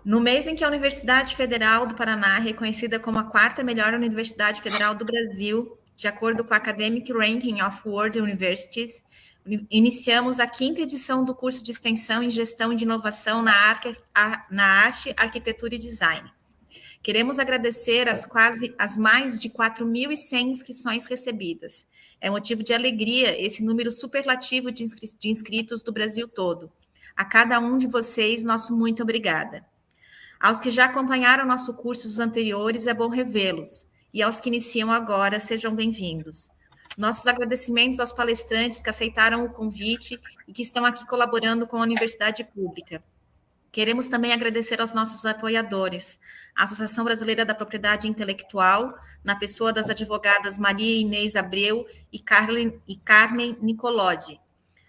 No mês em que a Universidade Federal do Paraná é reconhecida como a quarta melhor universidade federal do Brasil, de acordo com a Academic Ranking of World Universities, iniciamos a 5ª edição do curso de extensão em gestão de inovação na arte, arquitetura e design. Queremos agradecer as mais de 4.100 inscrições recebidas. É motivo de alegria esse número superlativo de inscritos do Brasil todo. A cada um de vocês, nosso muito obrigada. Aos que já acompanharam nosso curso dos anteriores, é bom revê-los. E aos que iniciam agora, sejam bem-vindos. Nossos agradecimentos aos palestrantes que aceitaram o convite e que estão aqui colaborando com a Universidade Pública. Queremos também agradecer aos nossos apoiadores, a Associação Brasileira da Propriedade Intelectual, na pessoa das advogadas Maria Inês Abreu e Carmen Nicolodi,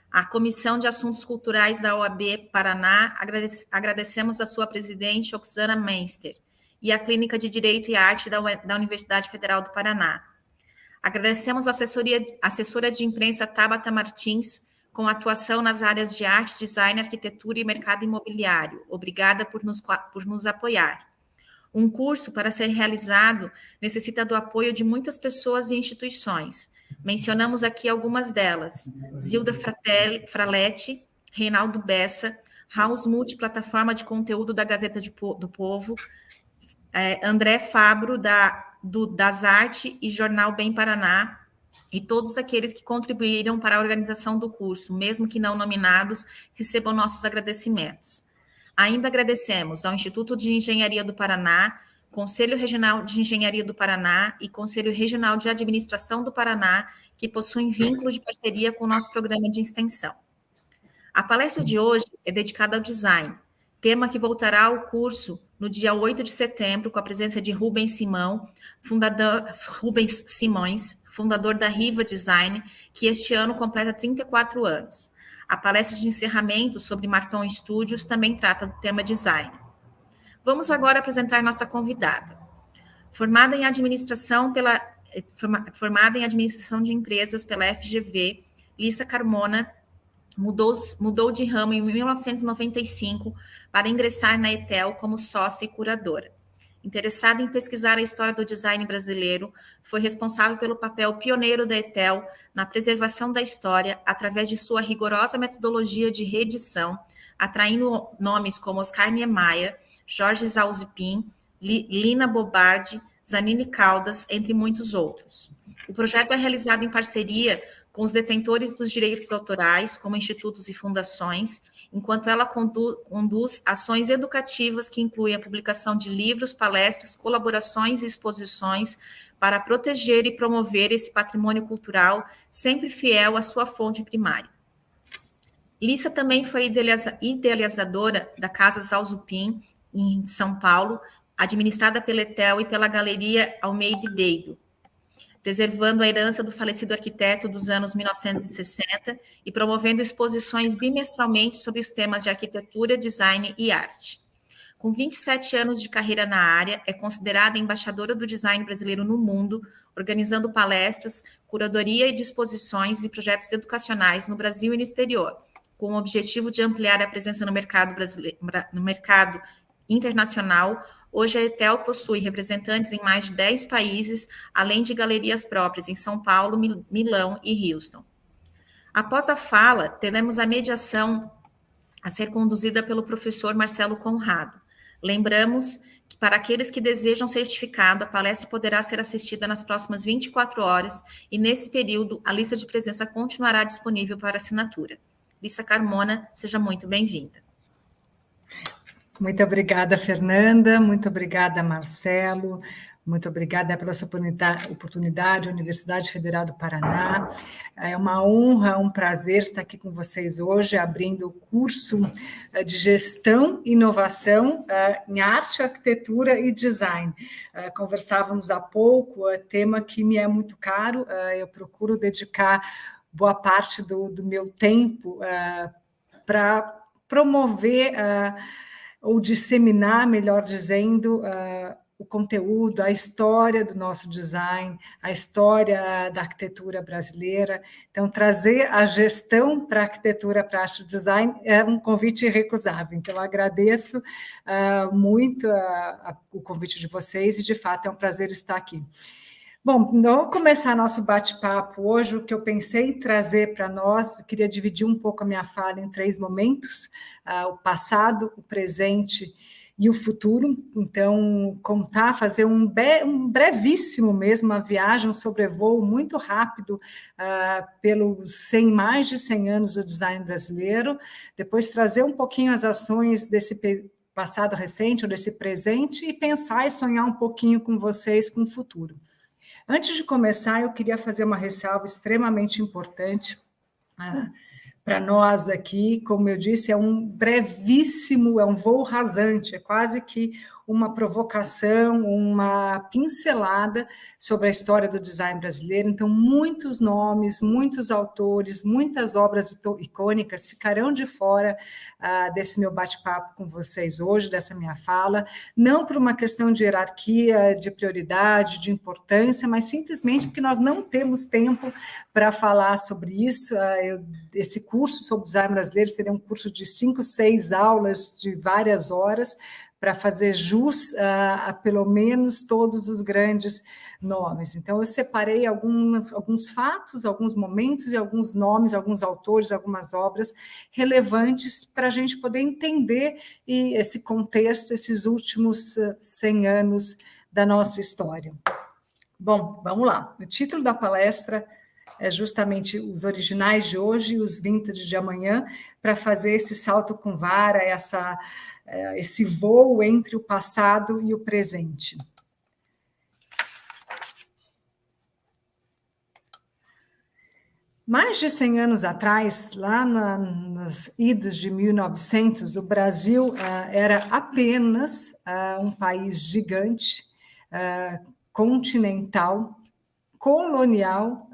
a Comissão de Assuntos Culturais da OAB Paraná, agradecemos a sua presidente, Oxana Menster, e a Clínica de Direito e Arte da Universidade Federal do Paraná. Agradecemos a assessora de imprensa Tabata Martins, com atuação nas áreas de arte, design, arquitetura e mercado imobiliário. Obrigada por nos apoiar. Um curso, para ser realizado, necessita do apoio de muitas pessoas e instituições. Mencionamos aqui algumas delas: Zilda Fraletti, Reinaldo Bessa, House Multiplataforma de Conteúdo da Gazeta do Povo, André Fabro, das Arte e Jornal Bem Paraná, e todos aqueles que contribuíram para a organização do curso, mesmo que não nominados, recebam nossos agradecimentos. Ainda agradecemos ao Instituto de Engenharia do Paraná, Conselho Regional de Engenharia do Paraná e Conselho Regional de Administração do Paraná, que possuem vínculo de parceria com o nosso programa de extensão. A palestra de hoje é dedicada ao design, tema que voltará ao curso no dia 8 de setembro, com a presença de Rubens Simões, fundador da Riva Design, que este ano completa 34 anos. A palestra de encerramento sobre Marton Studios também trata do tema design. Vamos agora apresentar nossa convidada. Formada em administração de empresas pela FGV, Lissa Carmona mudou de ramo em 1995 para ingressar na ETEL como sócia e curadora. Interessada em pesquisar a história do design brasileiro, foi responsável pelo papel pioneiro da ETEL na preservação da história através de sua rigorosa metodologia de reedição, atraindo nomes como Oscar Niemeyer, Jorge Zalzipin, Lina Bobardi, Zanini Caldas, entre muitos outros. O projeto é realizado em parceria com os detentores dos direitos autorais, como institutos e fundações, enquanto ela conduz ações educativas que incluem a publicação de livros, palestras, colaborações e exposições para proteger e promover esse patrimônio cultural, sempre fiel à sua fonte primária. Lissa também foi idealizadora da Casa Zalzupin, em São Paulo, administrada pela ETEL e pela Galeria Almeida Deido, preservando a herança do falecido arquiteto dos anos 1960 e promovendo exposições bimestralmente sobre os temas de arquitetura, design e arte. Com 27 anos de carreira na área, é considerada embaixadora do design brasileiro no mundo, organizando palestras, curadoria de exposições e projetos educacionais no Brasil e no exterior, com o objetivo de ampliar a presença no mercado internacional. Hoje a ETEL possui representantes em mais de 10 países, além de galerias próprias em São Paulo, Milão e Houston. Após a fala, teremos a mediação a ser conduzida pelo professor Marcelo Conrado. Lembramos que para aqueles que desejam certificado, a palestra poderá ser assistida nas próximas 24 horas e, nesse período, a lista de presença continuará disponível para assinatura. Lissa Carmona, seja muito bem-vinda. Muito obrigada, Fernanda, muito obrigada, Marcelo, muito obrigada pela sua oportunidade, Universidade Federal do Paraná. É uma honra, um prazer estar aqui com vocês hoje, abrindo o curso de Gestão e Inovação em Arte, Arquitetura e Design. Conversávamos há pouco, tema que me é muito caro, eu procuro dedicar boa parte do meu tempo para promover ou disseminar, melhor dizendo, o conteúdo, a história do nosso design, a história da arquitetura brasileira. Então, trazer a gestão para a arquitetura, para a arte design, é um convite irrecusável. Então, eu agradeço muito o convite de vocês e, de fato, é um prazer estar aqui. Bom, vamos começar nosso bate-papo hoje. O que eu pensei em trazer para nós, eu queria dividir um pouco a minha fala em 3 momentos, o passado, o presente e o futuro. Então, contar, fazer um brevíssimo mesmo, uma viagem, um sobrevoo muito rápido pelos mais de 100 anos do design brasileiro, depois trazer um pouquinho as ações desse passado recente ou desse presente e pensar e sonhar um pouquinho com vocês com o futuro. Antes de começar, eu queria fazer uma ressalva extremamente importante para nós aqui. Como eu disse, é um brevíssimo, é um voo rasante, é quase que uma provocação, uma pincelada sobre a história do design brasileiro. Então, muitos nomes, muitos autores, muitas obras icônicas ficarão de fora desse meu bate-papo com vocês hoje, dessa minha fala, não por uma questão de hierarquia, de prioridade, de importância, mas simplesmente porque nós não temos tempo para falar sobre isso. Esse curso sobre design brasileiro seria um curso de 5, 6 aulas de várias horas, para fazer jus a pelo menos todos os grandes nomes. Então, eu separei alguns fatos, alguns momentos e alguns nomes, alguns autores, algumas obras relevantes para a gente poder entender esse contexto, esses últimos 100 anos da nossa história. Bom, vamos lá. O título da palestra é justamente os originais de hoje e os vintage de amanhã, para fazer esse salto com vara, esse voo entre o passado e o presente. Mais de 100 anos atrás, lá nas idas de 1900, o Brasil era apenas um país gigante, continental, colonial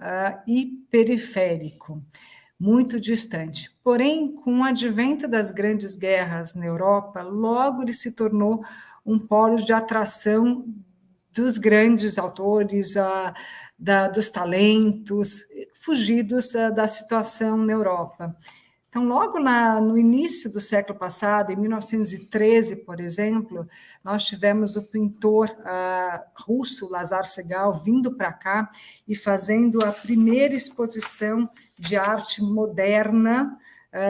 e periférico, muito distante. Porém, com o advento das grandes guerras na Europa, logo ele se tornou um polo de atração dos grandes autores, dos talentos, fugidos da situação na Europa. Então, logo no início do século passado, em 1913, por exemplo, nós tivemos o pintor russo Lazar Segal vindo para cá e fazendo a primeira exposição de arte moderna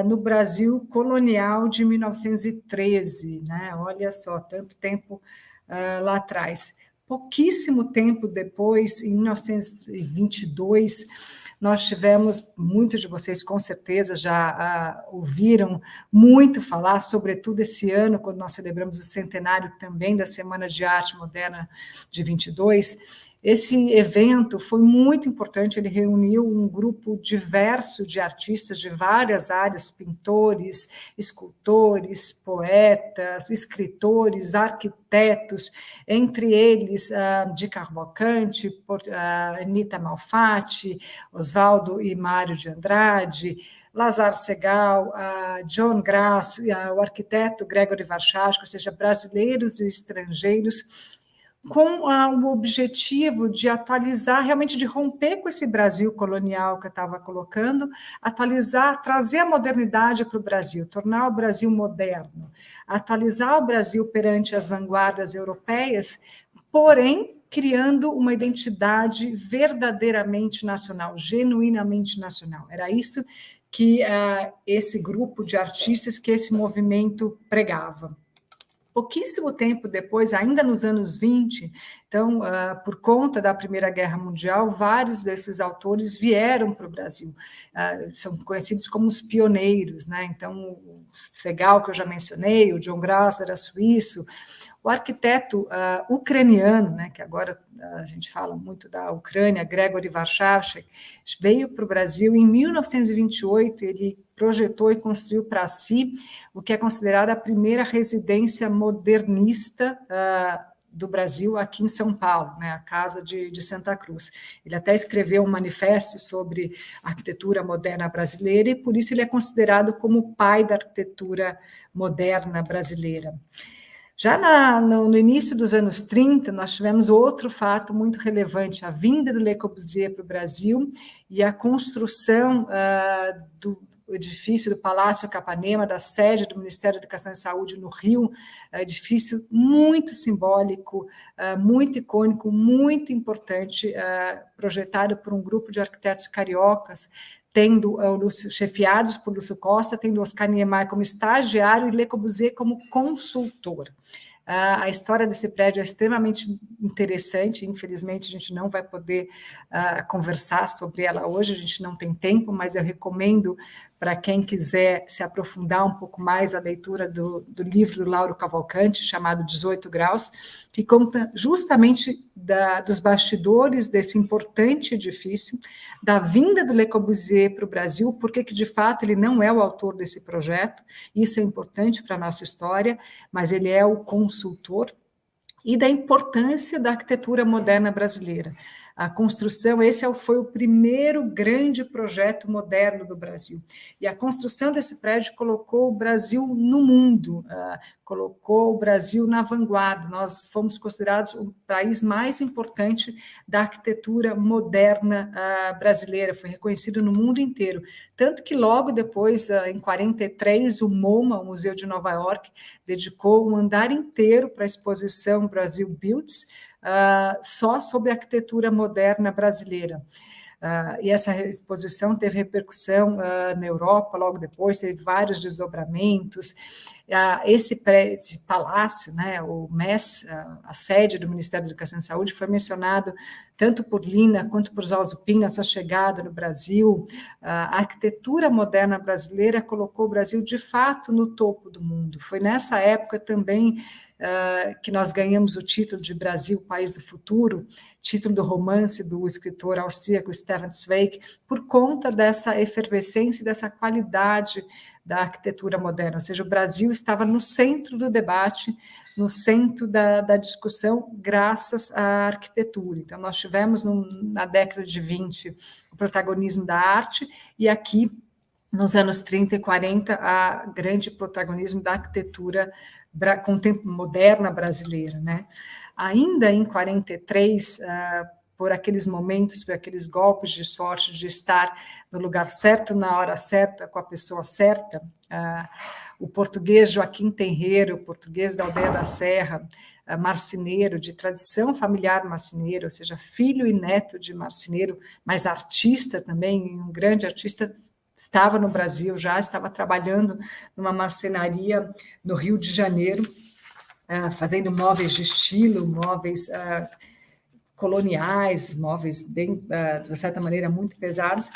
no Brasil colonial de 1913, né? Olha só, tanto tempo lá atrás. Pouquíssimo tempo depois, em 1922, nós tivemos, muitos de vocês com certeza já ouviram muito falar, sobretudo esse ano, quando nós celebramos o centenário também da Semana de Arte Moderna de 22. Esse evento foi muito importante, ele reuniu um grupo diverso de artistas de várias áreas, pintores, escultores, poetas, escritores, arquitetos, entre eles Di Cavalcanti, Anita Malfatti, Oswaldo e Mário de Andrade, Lazar Segal, John Grass, o arquiteto Gregory Warshawski, ou seja, brasileiros e estrangeiros, com o objetivo de atualizar, realmente de romper com esse Brasil colonial que eu estava colocando, atualizar, trazer a modernidade para o Brasil, tornar o Brasil moderno, atualizar o Brasil perante as vanguardas europeias, porém criando uma identidade verdadeiramente nacional, genuinamente nacional. Era isso que esse grupo de artistas, que esse movimento pregava. Pouquíssimo tempo depois, ainda nos anos 20, então, por conta da Primeira Guerra Mundial, vários desses autores vieram para o Brasil, são conhecidos como os pioneiros, né? Então, o Segal, que eu já mencionei, o John Grass era suíço, o arquiteto ucraniano, né, que agora a gente fala muito da Ucrânia, Gregory Warshawski, veio para o Brasil em 1928, ele projetou e construiu para si o que é considerada a primeira residência modernista do Brasil aqui em São Paulo, né, a Casa de Santa Cruz. Ele até escreveu um manifesto sobre a arquitetura moderna brasileira e por isso ele é considerado como o pai da arquitetura moderna brasileira. Já no início dos anos 30, nós tivemos outro fato muito relevante, a vinda do Le Corbusier para o Brasil e a construção do edifício do Palácio Capanema, da sede do Ministério da Educação e Saúde no Rio, edifício muito simbólico, muito icônico, muito importante, projetado por um grupo de arquitetos cariocas, chefiados por Lúcio Costa, tendo Oscar Niemeyer como estagiário e Le Corbusier como consultor. A história desse prédio é extremamente interessante, infelizmente a gente não vai poder conversar sobre ela hoje, a gente não tem tempo, mas eu recomendo para quem quiser se aprofundar um pouco mais a leitura do livro do Lauro Cavalcanti, chamado 18 Graus, que conta justamente dos bastidores desse importante edifício, da vinda do Le Corbusier para o Brasil, porque que de fato ele não é o autor desse projeto, isso é importante para a nossa história, mas ele é o consultor, e da importância da arquitetura moderna brasileira. A construção, esse foi o primeiro grande projeto moderno do Brasil. E a construção desse prédio colocou o Brasil no mundo, colocou o Brasil na vanguarda. Nós fomos considerados o país mais importante da arquitetura moderna brasileira, foi reconhecido no mundo inteiro. Tanto que logo depois, em 43, o MoMA, o Museu de Nova York, dedicou um andar inteiro para a exposição Brasil Builds, só sobre a arquitetura moderna brasileira. E essa exposição teve repercussão na Europa, logo depois, teve vários desdobramentos. Esse palácio, né, o MES, a sede do Ministério da Educação e Saúde, foi mencionado tanto por Lina quanto por Zalzupin na sua chegada no Brasil. A arquitetura moderna brasileira colocou o Brasil, de fato, no topo do mundo. Foi nessa época também que nós ganhamos o título de Brasil, País do Futuro, título do romance do escritor austríaco Stefan Zweig, por conta dessa efervescência e dessa qualidade da arquitetura moderna, ou seja, o Brasil estava no centro do debate, no centro da discussão, graças à arquitetura. Então, nós tivemos na década de 20 o protagonismo da arte, e aqui, nos anos 30 e 40, a grande protagonismo da arquitetura moderna brasileira, né? Ainda em 43, por aqueles momentos, por aqueles golpes de sorte de estar no lugar certo, na hora certa, com a pessoa certa, o português Joaquim Tenreiro, português da aldeia da Serra, marceneiro, de tradição familiar marceneiro, ou seja, filho e neto de marceneiro, mas artista também, um grande artista, estava no Brasil já, estava trabalhando numa marcenaria no Rio de Janeiro, fazendo móveis de estilo, móveis coloniais, móveis bem, de certa maneira, muito pesados,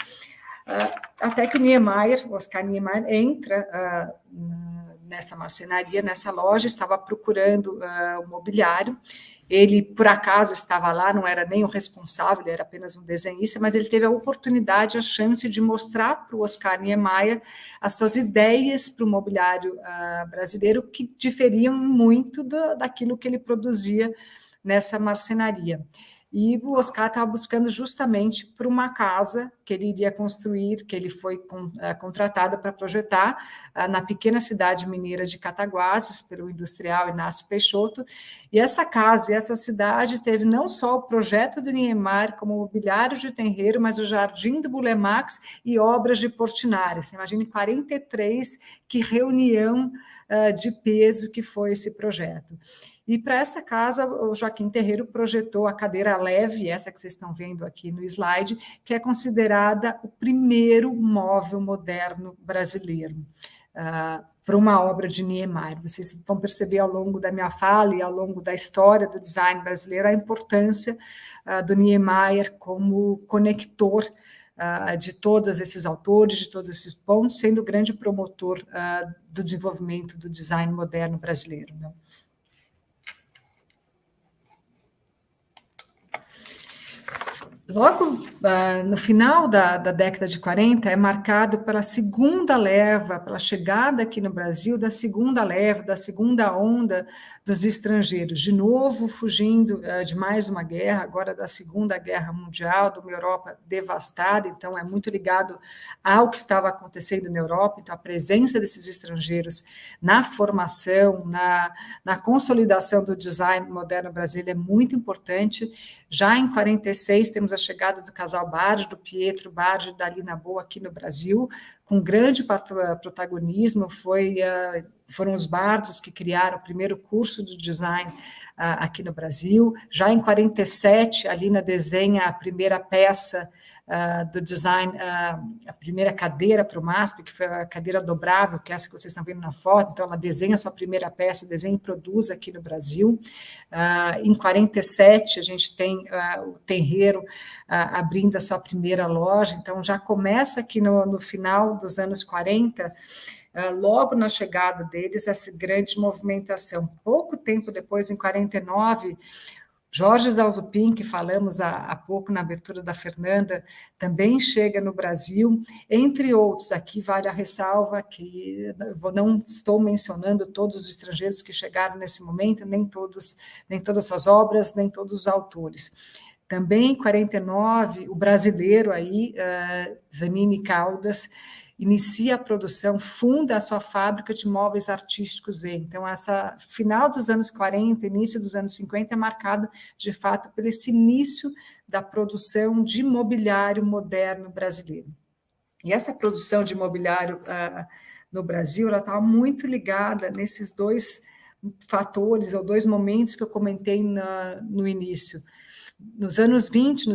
até que o Oscar Niemeyer, entra nessa marcenaria, nessa loja, estava procurando o mobiliário. Ele, por acaso, estava lá, não era nem o responsável, ele era apenas um desenhista, mas ele teve a oportunidade, a chance de mostrar para o Oscar Niemeyer as suas ideias para o mobiliário brasileiro, que diferiam muito daquilo que ele produzia nessa marcenaria. E o Oscar estava buscando justamente por uma casa que ele iria construir, que ele foi contratado para projetar na pequena cidade mineira de Cataguases, pelo industrial Inácio Peixoto. E essa casa e essa cidade teve não só o projeto do Niemeyer como o mobiliário de Tenreiro, mas o Jardim do Bulemax e obras de Portinari. Você imagina, em 43, que reunião de peso que foi esse projeto. E para essa casa, o Joaquim Tenreiro projetou a cadeira leve, essa que vocês estão vendo aqui no slide, que é considerada o primeiro móvel moderno brasileiro, para uma obra de Niemeyer. Vocês vão perceber ao longo da minha fala e ao longo da história do design brasileiro a importância do Niemeyer como conector de todos esses autores, de todos esses pontos, sendo o grande promotor do desenvolvimento do design moderno brasileiro, né? Logo no final da década de 40, é marcado pela segunda leva, pela chegada aqui no Brasil da segunda leva, da segunda onda dos estrangeiros, de novo fugindo de mais uma guerra, agora da Segunda Guerra Mundial, de uma Europa devastada, então é muito ligado ao que estava acontecendo na Europa, então a presença desses estrangeiros na formação, na consolidação do design moderno brasileiro é muito importante. Já em 46, temos a chegada do casal Bardi, do Pietro Bardi e da Lina Boa aqui no Brasil, com grande protagonismo. Foram os Bardos que criaram o primeiro curso de design aqui no Brasil. Já em 47, a Lina desenha a primeira peça do design, a primeira cadeira para o MASP, que foi a cadeira dobrável, que é essa que vocês estão vendo na foto. Então, ela desenha a sua primeira peça, desenha e produz aqui no Brasil. Em 47, a gente tem o Terreiro abrindo a sua primeira loja. Então, já começa aqui no final dos anos 40, logo na chegada deles, essa grande movimentação. Pouco tempo depois, em 49, Jorge Zalzupin, que falamos há pouco na abertura da Fernanda, também chega no Brasil, entre outros. Aqui vale a ressalva que não estou mencionando todos os estrangeiros que chegaram nesse momento, nem todas as suas obras, nem todos os autores. Também em 49, o brasileiro aí, Zanini Caldas, inicia a produção, funda a sua fábrica de móveis artísticos. Então, essa final dos anos 40, início dos anos 50, é marcado, de fato, por esse início da produção de mobiliário moderno brasileiro. E essa produção de mobiliário no Brasil, ela estava muito ligada nesses dois fatores, ou dois momentos que eu comentei no início. Nos anos 20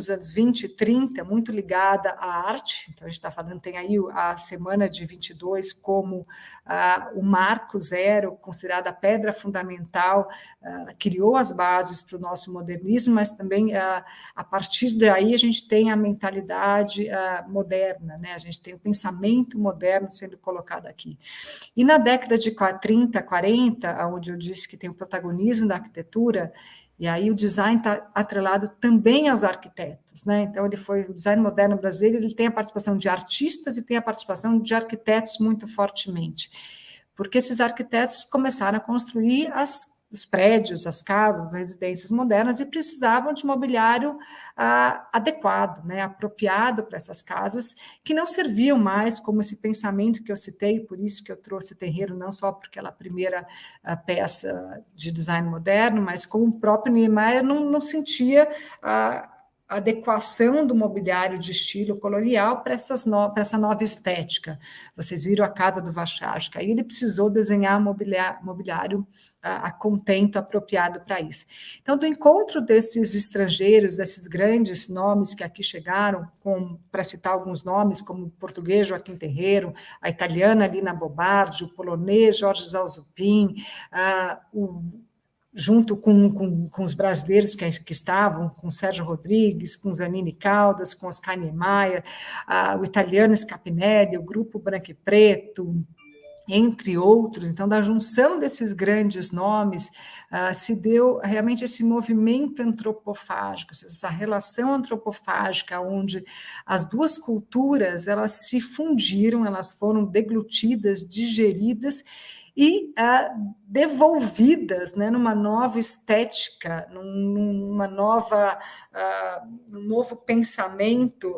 e 30, muito ligada à arte. Então, a gente está falando, tem aí a Semana de 22 como o marco zero, considerada a pedra fundamental, criou as bases para o nosso modernismo, mas também, a partir daí, a gente tem a mentalidade moderna, né? A gente tem o pensamento moderno sendo colocado aqui. E na década de 30, 40, onde eu disse que tem o protagonismo da arquitetura, e aí o design está atrelado também aos arquitetos, né? Então, o design moderno brasileiro, ele tem a participação de artistas e tem a participação de arquitetos muito fortemente, porque esses arquitetos começaram a construir os prédios, as casas, as residências modernas e precisavam de mobiliário adequado, né, apropriado para essas casas, que não serviam mais como esse pensamento que eu citei, por isso que eu trouxe o Terreiro, não só porque ela é a primeira peça de design moderno, mas como o próprio Niemeyer não sentia a adequação do mobiliário de estilo colonial para essa nova estética. Vocês viram a casa do Warszawski, aí ele precisou desenhar mobiliário a contento apropriado para isso. Então, do encontro desses estrangeiros, desses grandes nomes que aqui chegaram, para citar alguns nomes, como o português Joaquim Terreiro, a italiana Lina Bobardi, o polonês Jorge Zalzupin, junto com os brasileiros que estavam, com Sérgio Rodrigues, com Zanini Caldas, com Oscar Niemeyer, o italiano Scapinelli, o grupo Branco e Preto, entre outros. Então, da junção desses grandes nomes, se deu realmente esse movimento antropofágico, essa relação antropofágica, onde as duas culturas elas se fundiram, elas foram deglutidas, digeridas, e devolvidas, né, numa nova estética, num novo pensamento,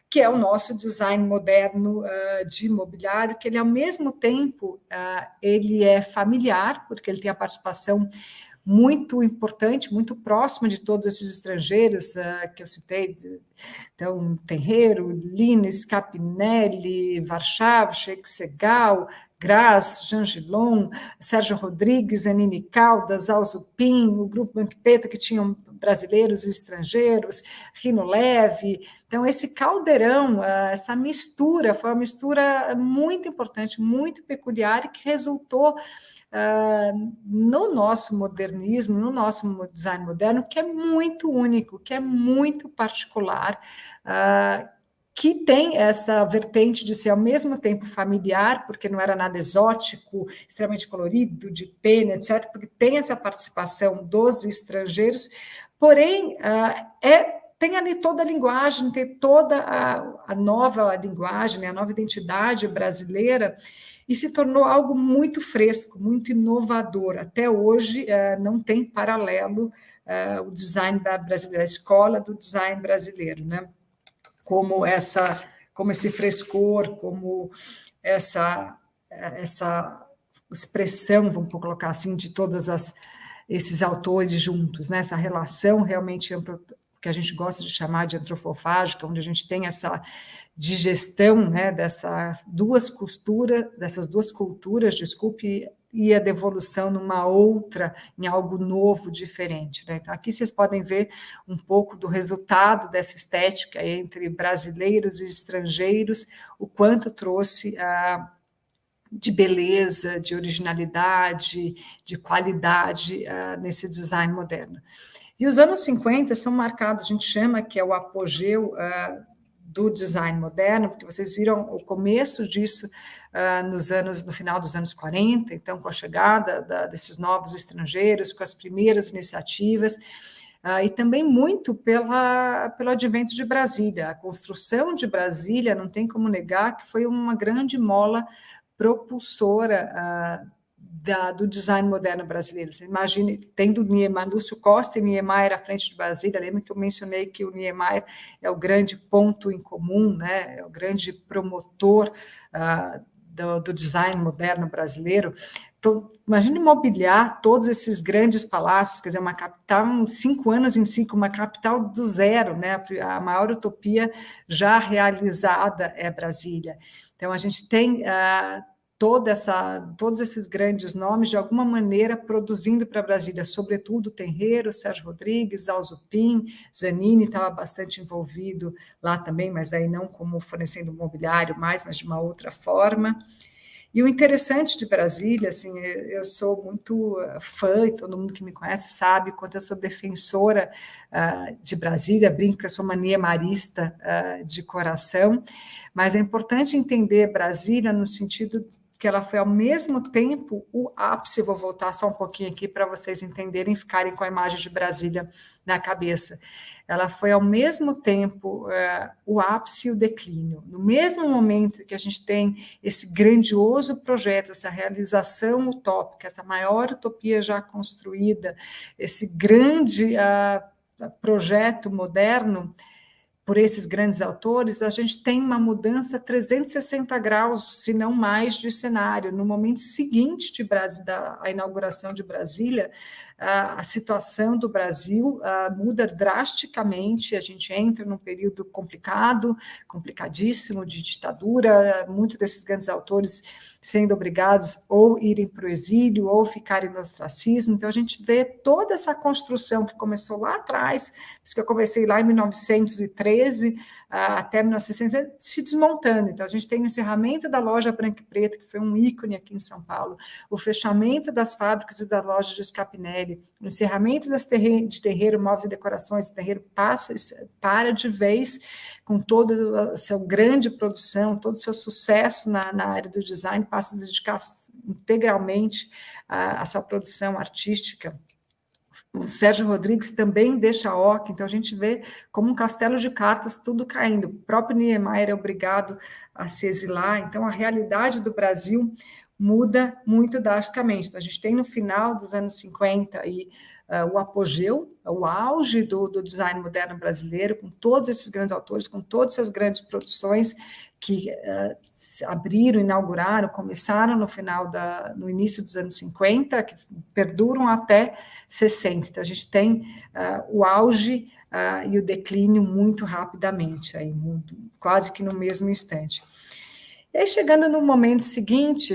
que é o nosso design moderno de imobiliário, que ele, ao mesmo tempo, ele é familiar, porque ele tem a participação muito importante, muito próxima de todos esses estrangeiros que eu citei, então, Terreiro, Lina, Scapinelli, Warszawski, Segal, Graz, Jean Gillon, Sérgio Rodrigues, Zanini Caldas, Zalzupin, o grupo Banquipeta, que tinham brasileiros e estrangeiros, Rino Leve. Então, esse caldeirão, essa mistura, foi uma mistura muito importante, muito peculiar, e que resultou no nosso modernismo, no nosso design moderno, que é muito único, que é muito particular, que tem essa vertente de ser ao mesmo tempo familiar, porque não era nada exótico, extremamente colorido, de pena, etc., porque tem essa participação dos estrangeiros, porém, é tem ali toda a linguagem, tem toda a nova linguagem, né, a nova identidade brasileira, e se tornou algo muito fresco, muito inovador. Até hoje não tem paralelo o design brasileiro, a escola do design brasileiro, né? Como esse frescor, como essa expressão, vamos colocar assim, de todos esses autores juntos, né? Essa relação realmente que a gente gosta de chamar de antrofofágica, onde a gente tem essa digestão, né, dessas duas culturas, desculpe, e a devolução numa outra, em algo novo, diferente, né? Então, aqui vocês podem ver um pouco do resultado dessa estética entre brasileiros e estrangeiros, o quanto trouxe de beleza, de originalidade, de qualidade nesse design moderno. E os anos 50 são marcados, a gente chama que é o apogeu do design moderno, porque vocês viram o começo disso no final dos anos 40, então com a chegada desses novos estrangeiros, com as primeiras iniciativas, e também muito pelo advento de Brasília. A construção de Brasília, não tem como negar que foi uma grande mola propulsora do design moderno brasileiro. Você imagine, tendo Lúcio Costa e Niemeyer à frente de Brasília, lembra que eu mencionei que o Niemeyer é o grande ponto em comum, né? É o grande promotor do design moderno brasileiro. Então, imagine mobiliar todos esses grandes palácios, quer dizer, uma capital, 5 anos em 5, uma capital do zero, né? A maior utopia já realizada é Brasília. Então, a gente tem todos esses grandes nomes, de alguma maneira, produzindo para Brasília, sobretudo Tenreiro, Sérgio Rodrigues, Alzupin, Zanini estava bastante envolvido lá também, mas aí não como fornecendo mobiliário mais, mas de uma outra forma. E o interessante de Brasília, assim, eu sou muito fã, e todo mundo que me conhece sabe quanto eu sou defensora de Brasília, brinco que eu sou uma niemarista de coração, mas é importante entender Brasília no sentido que ela foi ao mesmo tempo o ápice, vou voltar só um pouquinho aqui para vocês entenderem e ficarem com a imagem de Brasília na cabeça. Ela foi ao mesmo tempo o ápice e o declínio. No mesmo momento que a gente tem esse grandioso projeto, essa realização utópica, essa maior utopia já construída, esse grande projeto moderno, por esses grandes autores, a gente tem uma mudança 360 graus, se não mais, de cenário. No momento seguinte da inauguração de Brasília, a situação do Brasil muda drasticamente, a gente entra num período complicadíssimo, de ditadura, muitos desses grandes autores sendo obrigados ou irem para o exílio ou ficarem no ostracismo. Então, a gente vê toda essa construção que começou lá atrás, por isso que eu comecei lá em 1913, até 1960, se desmontando. Então, a gente tem o encerramento da loja Branca e Preta, que foi um ícone aqui em São Paulo, o fechamento das fábricas e das lojas de Scapinelli, o encerramento de terreiro, móveis e decorações, o terreiro para de vez com toda a sua grande produção, todo o seu sucesso na área do design, passa a dedicar integralmente a sua produção artística. O Sérgio Rodrigues também deixa a OC, então a gente vê como um castelo de cartas tudo caindo. O próprio Niemeyer é obrigado a se exilar, então a realidade do Brasil muda muito drasticamente. Então, a gente tem no final dos anos 50 o apogeu, o auge do design moderno brasileiro, com todos esses grandes autores, com todas essas grandes produções que abriram, inauguraram, começaram no início dos anos 50, que perduram até 60. Então, a gente tem o auge e o declínio muito rapidamente, aí, quase que no mesmo instante. E aí, chegando no momento seguinte,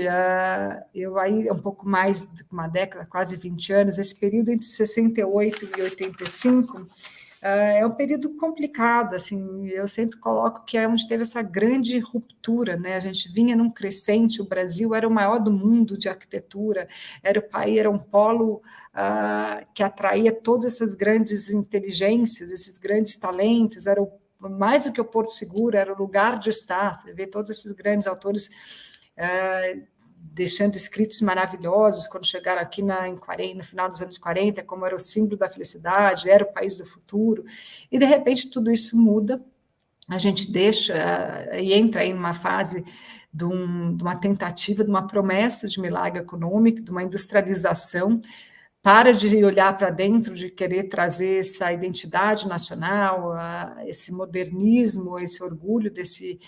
eu aí um pouco mais de uma década, quase 20 anos, esse período entre 68 e 85, é um período complicado, assim, eu sempre coloco que é onde teve essa grande ruptura, né? A gente vinha num crescente, o Brasil era o maior do mundo de arquitetura, era um polo que atraía todas essas grandes inteligências, esses grandes talentos, era mais do que o Porto Seguro, era o lugar de estar. Você vê todos esses grandes autores deixando escritos maravilhosos quando chegaram aqui no final dos anos 40, como era o símbolo da felicidade, era o país do futuro, e de repente tudo isso muda, a gente deixa e entra em uma fase de uma tentativa, de uma promessa de milagre econômico, de uma industrialização, para de olhar para dentro, de querer trazer essa identidade nacional, esse modernismo, esse orgulho desse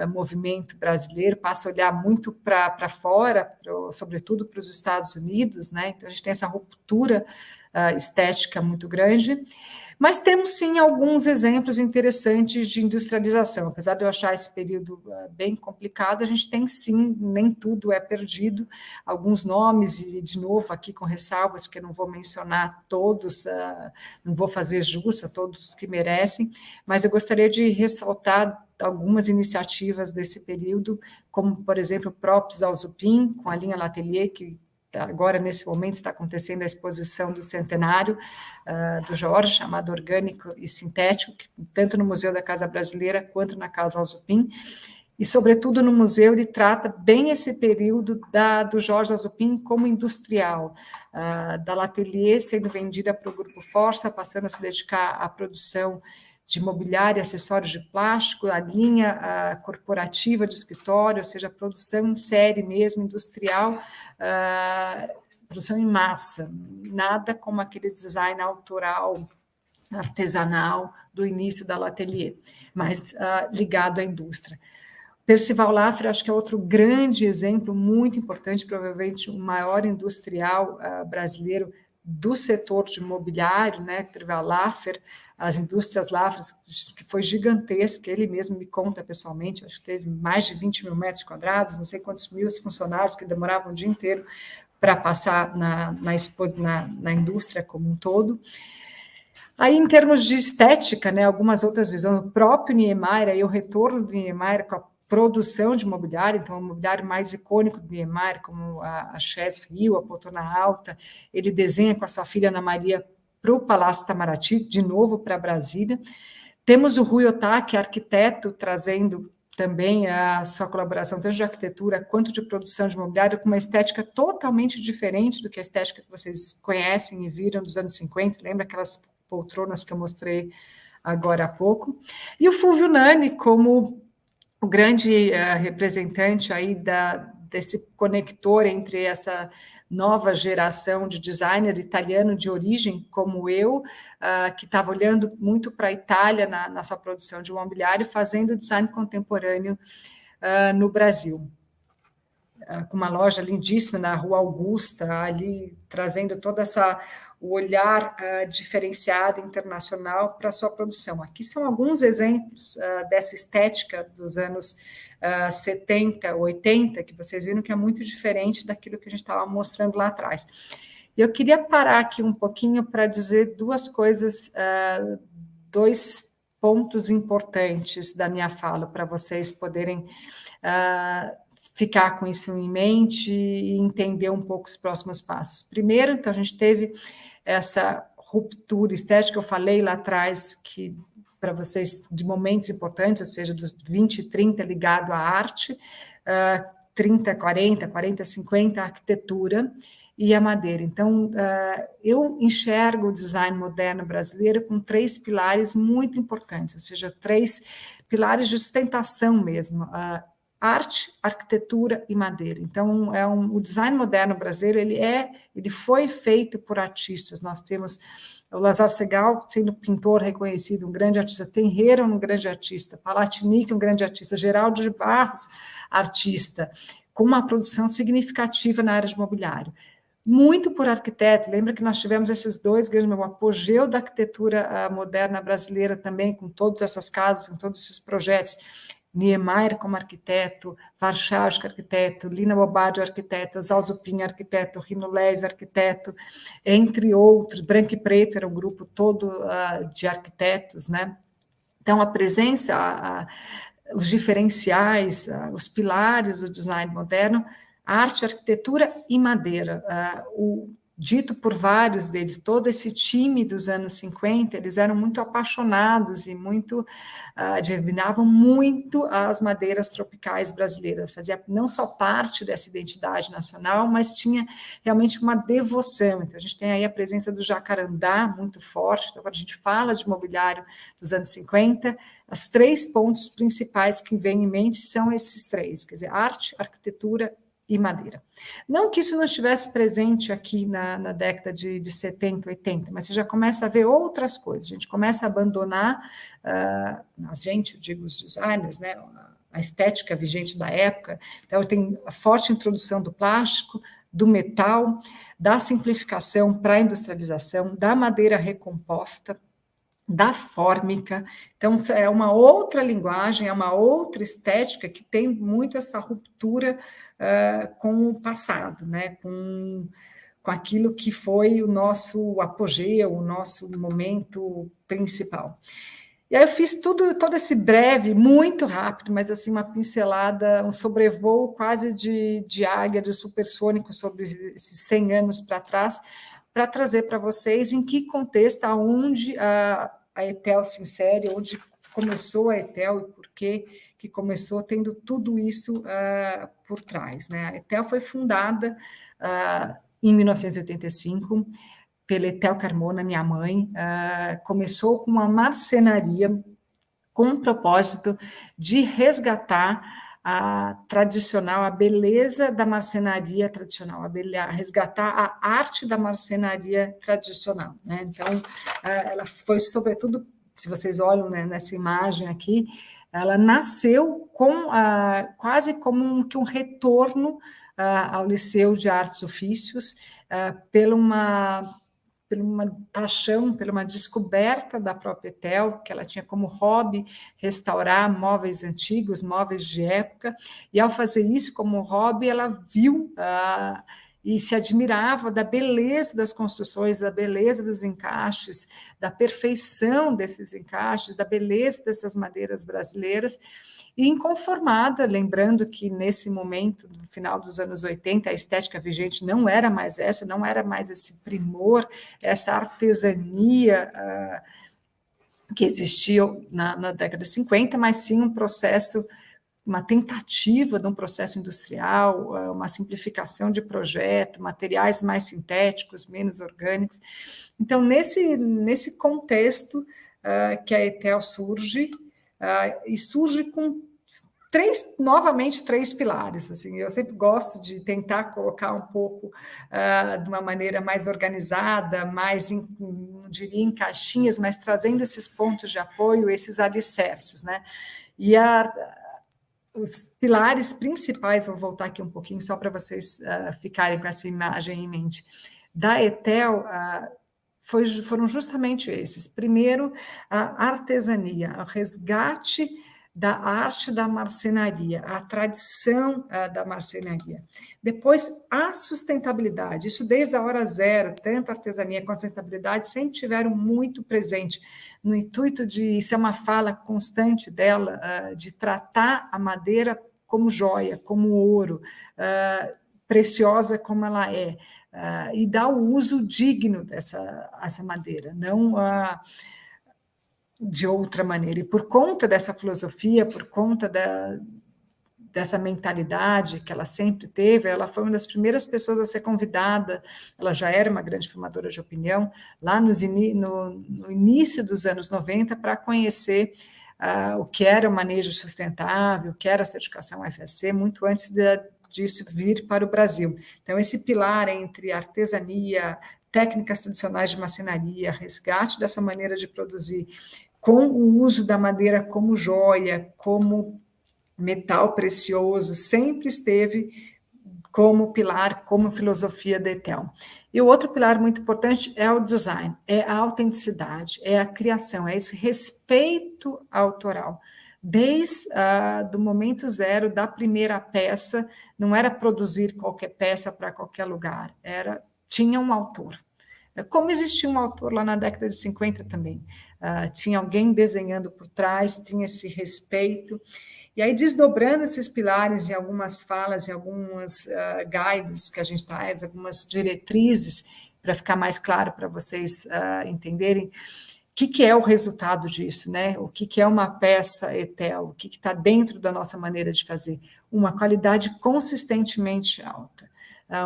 movimento brasileiro, passa a olhar muito para fora, sobretudo para os Estados Unidos, né? Então, a gente tem essa ruptura estética muito grande. Mas temos, sim, alguns exemplos interessantes de industrialização. Apesar de eu achar esse período bem complicado, a gente tem, sim, nem tudo é perdido. Alguns nomes, e, de novo, aqui com ressalvas, que eu não vou mencionar todos, não vou fazer jus a todos que merecem, mas eu gostaria de ressaltar algumas iniciativas desse período, como, por exemplo, o próprio Zalzupin, com a linha L'Atelier, que agora, nesse momento, está acontecendo a exposição do centenário do Jorge, chamado Orgânico e Sintético, que, tanto no Museu da Casa Brasileira quanto na Casa Zalzupin, e, sobretudo, no museu, ele trata bem esse período do Jorge Zalzupin como industrial, da L'Atelier sendo vendida para o Grupo Força, passando a se dedicar à produção de mobiliário e acessórios de plástico, a linha corporativa de escritório, ou seja, a produção em série mesmo, industrial, produção em massa, nada como aquele design autoral, artesanal, do início da L'Atelier, mas ligado à indústria. Percival Laffer, acho que é outro grande exemplo, muito importante, provavelmente o maior industrial brasileiro do setor de mobiliário, né? Percival Laffer, as indústrias Laffer, que foi gigantesca, ele mesmo me conta pessoalmente, acho que teve mais de 20 mil metros quadrados, não sei quantos mil funcionários que demoravam o dia inteiro para passar na indústria como um todo. Aí, em termos de estética, né, algumas outras visões, o próprio Niemeyer, aí o retorno do Niemeyer com a produção de mobiliário, então o mobiliário mais icônico do Niemeyer, como a Chaise Rio, a poltrona alta, ele desenha com a sua filha Ana Maria para o Palácio Itamaraty, de novo para Brasília. Temos o Rui Otaki, arquiteto, trazendo também a sua colaboração, tanto de arquitetura quanto de produção de mobiliário, com uma estética totalmente diferente do que a estética que vocês conhecem e viram dos anos 50, lembra aquelas poltronas que eu mostrei agora há pouco? E o Fulvio Nani, como o grande representante aí desse conector entre essa nova geração de designer italiano de origem, como eu, que estava olhando muito para a Itália na sua produção de mobiliário, fazendo design contemporâneo no Brasil. Com uma loja lindíssima na Rua Augusta, ali trazendo toda o olhar diferenciado internacional para a sua produção. Aqui são alguns exemplos dessa estética dos anos 70, 80, que vocês viram que é muito diferente daquilo que a gente estava mostrando lá atrás. Eu queria parar aqui um pouquinho para dizer duas coisas, dois pontos importantes da minha fala, para vocês poderem ficar com isso em mente e entender um pouco os próximos passos. Primeiro, então, a gente teve essa ruptura estética, eu falei lá atrás que para vocês, de momentos importantes, ou seja, dos 20 e 30 ligado à arte, 30, 40, 40, 50, a arquitetura e a madeira. Então, eu enxergo o design moderno brasileiro com 3 pilares muito importantes, ou seja, 3 pilares de sustentação mesmo, arte, arquitetura e madeira. Então, o design moderno brasileiro, ele foi feito por artistas. Nós temos o Lazar Segal sendo pintor reconhecido, um grande artista, Tenreira, um grande artista, Palatinic, um grande artista, Geraldo de Barros, artista, com uma produção significativa na área de mobiliário. Muito por arquiteto, lembra que nós tivemos esses dois grandes, o apogeu da arquitetura moderna brasileira também, com todas essas casas, com todos esses projetos, Niemeyer como arquiteto, Warschauski arquiteto, Lina Bobbard arquiteto, Zalzupin arquiteto, Rino Leve arquiteto, entre outros, Branco e Preto era um grupo todo de arquitetos, né? Então, a presença, os diferenciais, os pilares do design moderno, arte, arquitetura e madeira. O dito por vários deles, todo esse time dos anos 50, eles eram muito apaixonados e muito admiravam muito as madeiras tropicais brasileiras, fazia não só parte dessa identidade nacional, mas tinha realmente uma devoção. Então, a gente tem aí a presença do jacarandá muito forte. Então, quando a gente fala de mobiliário dos anos 50, os 3 pontos principais que vêm em mente são esses 3, quer dizer, arte, arquitetura e madeira. Não que isso não estivesse presente aqui na década de 70, 80, mas você já começa a ver outras coisas, a gente começa a abandonar, a gente, eu digo os designers, né, a estética vigente da época, então tem a forte introdução do plástico, do metal, da simplificação para a industrialização, da madeira recomposta, da fórmica. Então, é uma outra linguagem, é uma outra estética que tem muito essa ruptura com o passado, né? com aquilo que foi o nosso apogeu, o nosso momento principal. E aí eu fiz todo esse breve, muito rápido, mas assim uma pincelada, um sobrevoo quase de águia, de supersônico sobre esses 100 anos para trás, para trazer para vocês em que contexto, aonde a ETEL se insere, onde começou a ETEL e por que começou, tendo tudo isso por trás. Né? A ETEL foi fundada em 1985 pela Etel Carmona, minha mãe, começou com uma marcenaria com o propósito de resgatar a tradicional, a beleza da marcenaria tradicional, resgatar a arte da marcenaria tradicional. Né? Então, ela foi, sobretudo, se vocês olham, né, nessa imagem aqui, ela nasceu com quase como um retorno ao Liceu de Artes e Ofícios, pela uma paixão, pela uma descoberta da própria Etel, que ela tinha como hobby restaurar móveis antigos, móveis de época, e ao fazer isso como hobby, ela viu e se admirava da beleza das construções, da beleza dos encaixes, da perfeição desses encaixes, da beleza dessas madeiras brasileiras, e inconformada, lembrando que nesse momento, no final dos anos 80, a estética vigente não era mais essa, não era mais esse primor, essa artesania que existia na década de 50, mas sim um processo, uma tentativa de um processo industrial, uma simplificação de projeto, materiais mais sintéticos, menos orgânicos. Então, nesse contexto que a Etel surge, e surge com novamente três pilares. Assim, eu sempre gosto de tentar colocar um pouco de uma maneira mais organizada, mais, não diria em caixinhas, mas trazendo esses pontos de apoio, esses alicerces. Né? E os pilares principais, vou voltar aqui um pouquinho só para vocês ficarem com essa imagem em mente, da Etel, foram justamente esses. Primeiro, a artesania, o resgate da arte da marcenaria, a tradição da marcenaria. Depois, a sustentabilidade, isso desde a hora zero, tanto a artesania quanto a sustentabilidade sempre tiveram muito presente, no intuito de, isso é uma fala constante dela, de tratar a madeira como joia, como ouro, preciosa como ela é, e dar o uso digno dessa madeira, não de outra maneira. E por conta dessa filosofia, por conta dessa mentalidade que ela sempre teve, ela foi uma das primeiras pessoas a ser convidada, ela já era uma grande formadora de opinião, lá no início dos anos 90, para conhecer o que era o manejo sustentável, o que era a certificação FSC, muito antes disso vir para o Brasil. Então, esse pilar entre artesania, técnicas tradicionais de marcenaria, resgate dessa maneira de produzir, com o uso da madeira como joia, como metal precioso, sempre esteve como pilar, como filosofia da Etel. E o outro pilar muito importante é o design, é a autenticidade, é a criação, é esse respeito autoral. Desde do momento zero, da primeira peça, não era produzir qualquer peça para qualquer lugar, tinha um autor. Como existia um autor lá na década de 50 também. Tinha alguém desenhando por trás, tinha esse respeito. E aí, desdobrando esses pilares em algumas falas, em algumas guides que a gente traz, algumas diretrizes para ficar mais claro para vocês entenderem, o que é o resultado disso, né? O que é uma peça Etel, o que está dentro da nossa maneira de fazer? Uma qualidade consistentemente alta,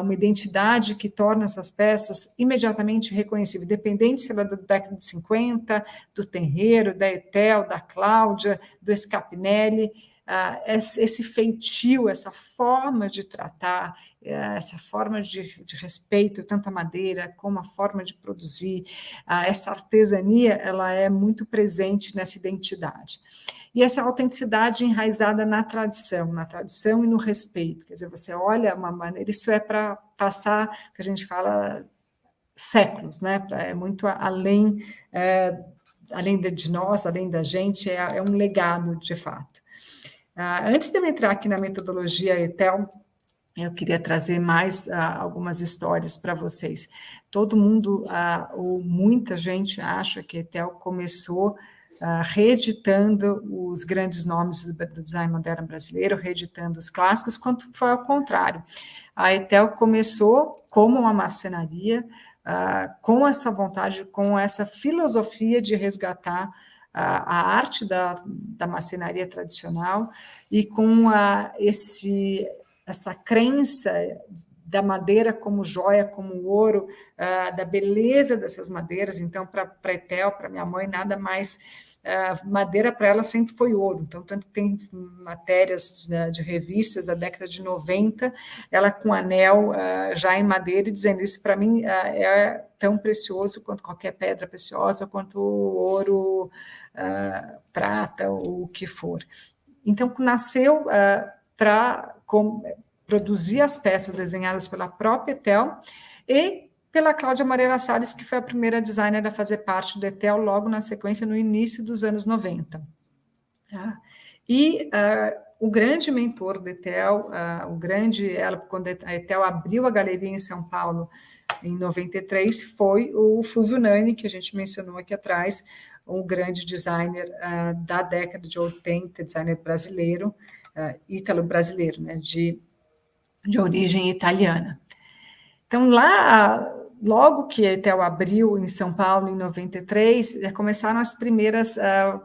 uma identidade que torna essas peças imediatamente reconhecíveis, independente se ela é da década de 50, do Tenreiro, da Etel, da Cláudia, do Scapinelli, esse feitio, essa forma de tratar, essa forma de respeito, tanto a madeira como a forma de produzir, essa artesania, ela é muito presente nessa identidade. E essa autenticidade enraizada na tradição e no respeito. Quer dizer, você olha uma maneira, isso é para passar, que a gente fala, séculos, né? É muito além, além de nós, além da gente, é um legado, de fato. Antes de eu entrar aqui na metodologia Etel, eu queria trazer mais algumas histórias para vocês. Todo mundo, ou muita gente, acha que a Etel começou reeditando os grandes nomes do design moderno brasileiro, reeditando os clássicos, quando foi ao contrário. A Etel começou como uma marcenaria, com essa vontade, com essa filosofia de resgatar a arte da marcenaria tradicional e com essa crença da madeira como joia, como ouro, da beleza dessas madeiras. Então, para a Etel, para minha mãe, nada mais... madeira para ela sempre foi ouro, então tanto que tem matérias de revistas da década de 90, ela com anel já em madeira, e dizendo isso para mim é tão precioso quanto qualquer pedra preciosa, quanto o ouro, prata, ou o que for. Então, nasceu para produzir as peças desenhadas pela própria Etel e pela Cláudia Moreira Salles, que foi a primeira designer a fazer parte do Etel logo na sequência, no início dos anos 90. E o grande mentor do Etel, quando a Etel abriu a galeria em São Paulo, em 93, foi o Fulvio Nani, que a gente mencionou aqui atrás, um grande designer da década de 80, designer brasileiro, ítalo-brasileiro, né, de origem italiana. Então, logo que a Etel abriu em São Paulo, em 93, começaram as primeiras,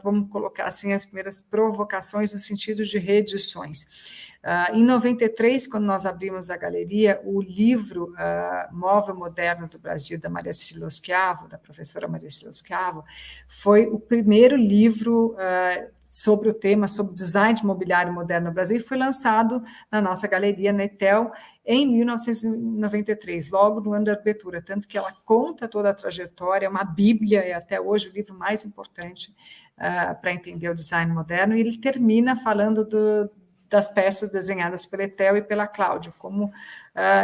vamos colocar assim, as primeiras provocações no sentido de reedições. Em 93, quando nós abrimos a galeria, o livro Móvel Moderno do Brasil, da Maria Cecília Schiavo, da professora Maria Cecília Schiavo, foi o primeiro livro sobre o tema, sobre design de mobiliário moderno no Brasil, e foi lançado na nossa galeria, na Etel, em 1993, logo no ano da abertura, tanto que ela conta toda a trajetória, é uma bíblia, é até hoje o livro mais importante para entender o design moderno, e ele termina falando das peças desenhadas pela Etel e pela Cláudia, como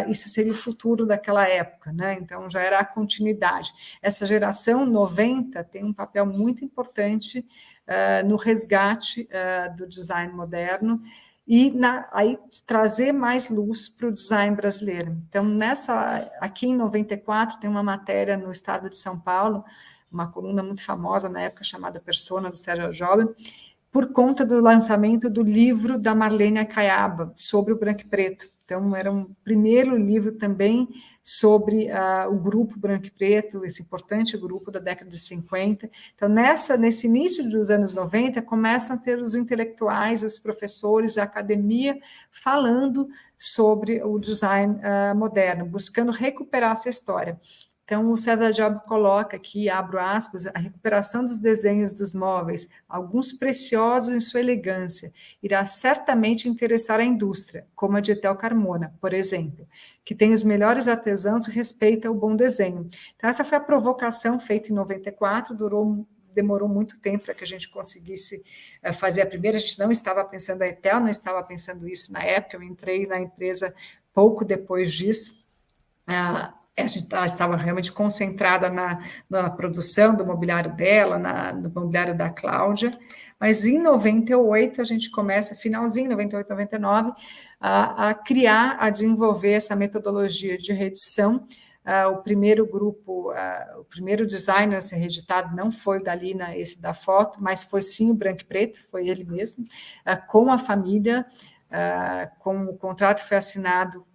isso seria o futuro daquela época, né? Então já era a continuidade. Essa geração 90 tem um papel muito importante no resgate do design moderno, e aí trazer mais luz para o design brasileiro. Então, aqui em 94, tem uma matéria no Estado de São Paulo, uma coluna muito famosa na época, chamada Persona, do Sérgio Jovem, por conta do lançamento do livro da Marlene Acaiaba, sobre o branco e preto. Então, era um primeiro livro também sobre o grupo branco e preto, esse importante grupo da década de 50. Então, nesse início dos anos 90, começam a ter os intelectuais, os professores, a academia, falando sobre o design moderno, buscando recuperar essa história. Então, o César Job coloca aqui, abro aspas, a recuperação dos desenhos dos móveis, alguns preciosos em sua elegância, irá certamente interessar a indústria, como a de Etel Carmona, por exemplo, que tem os melhores artesãos e respeita o bom desenho. Então, essa foi a provocação feita em 94, demorou muito tempo para que a gente conseguisse fazer a primeira. A gente não estava pensando, a Etel não estava pensando isso na época, eu entrei na empresa pouco depois disso. A gente estava realmente concentrada na produção do mobiliário dela, do mobiliário da Cláudia, mas em 98 a gente começa, finalzinho, 98, 99, a criar, a desenvolver essa metodologia de reedição. O primeiro grupo, o primeiro designer a ser reeditado não foi dali, esse da foto, mas foi sim o branco e preto, foi ele mesmo, com a família, o contrato foi assinado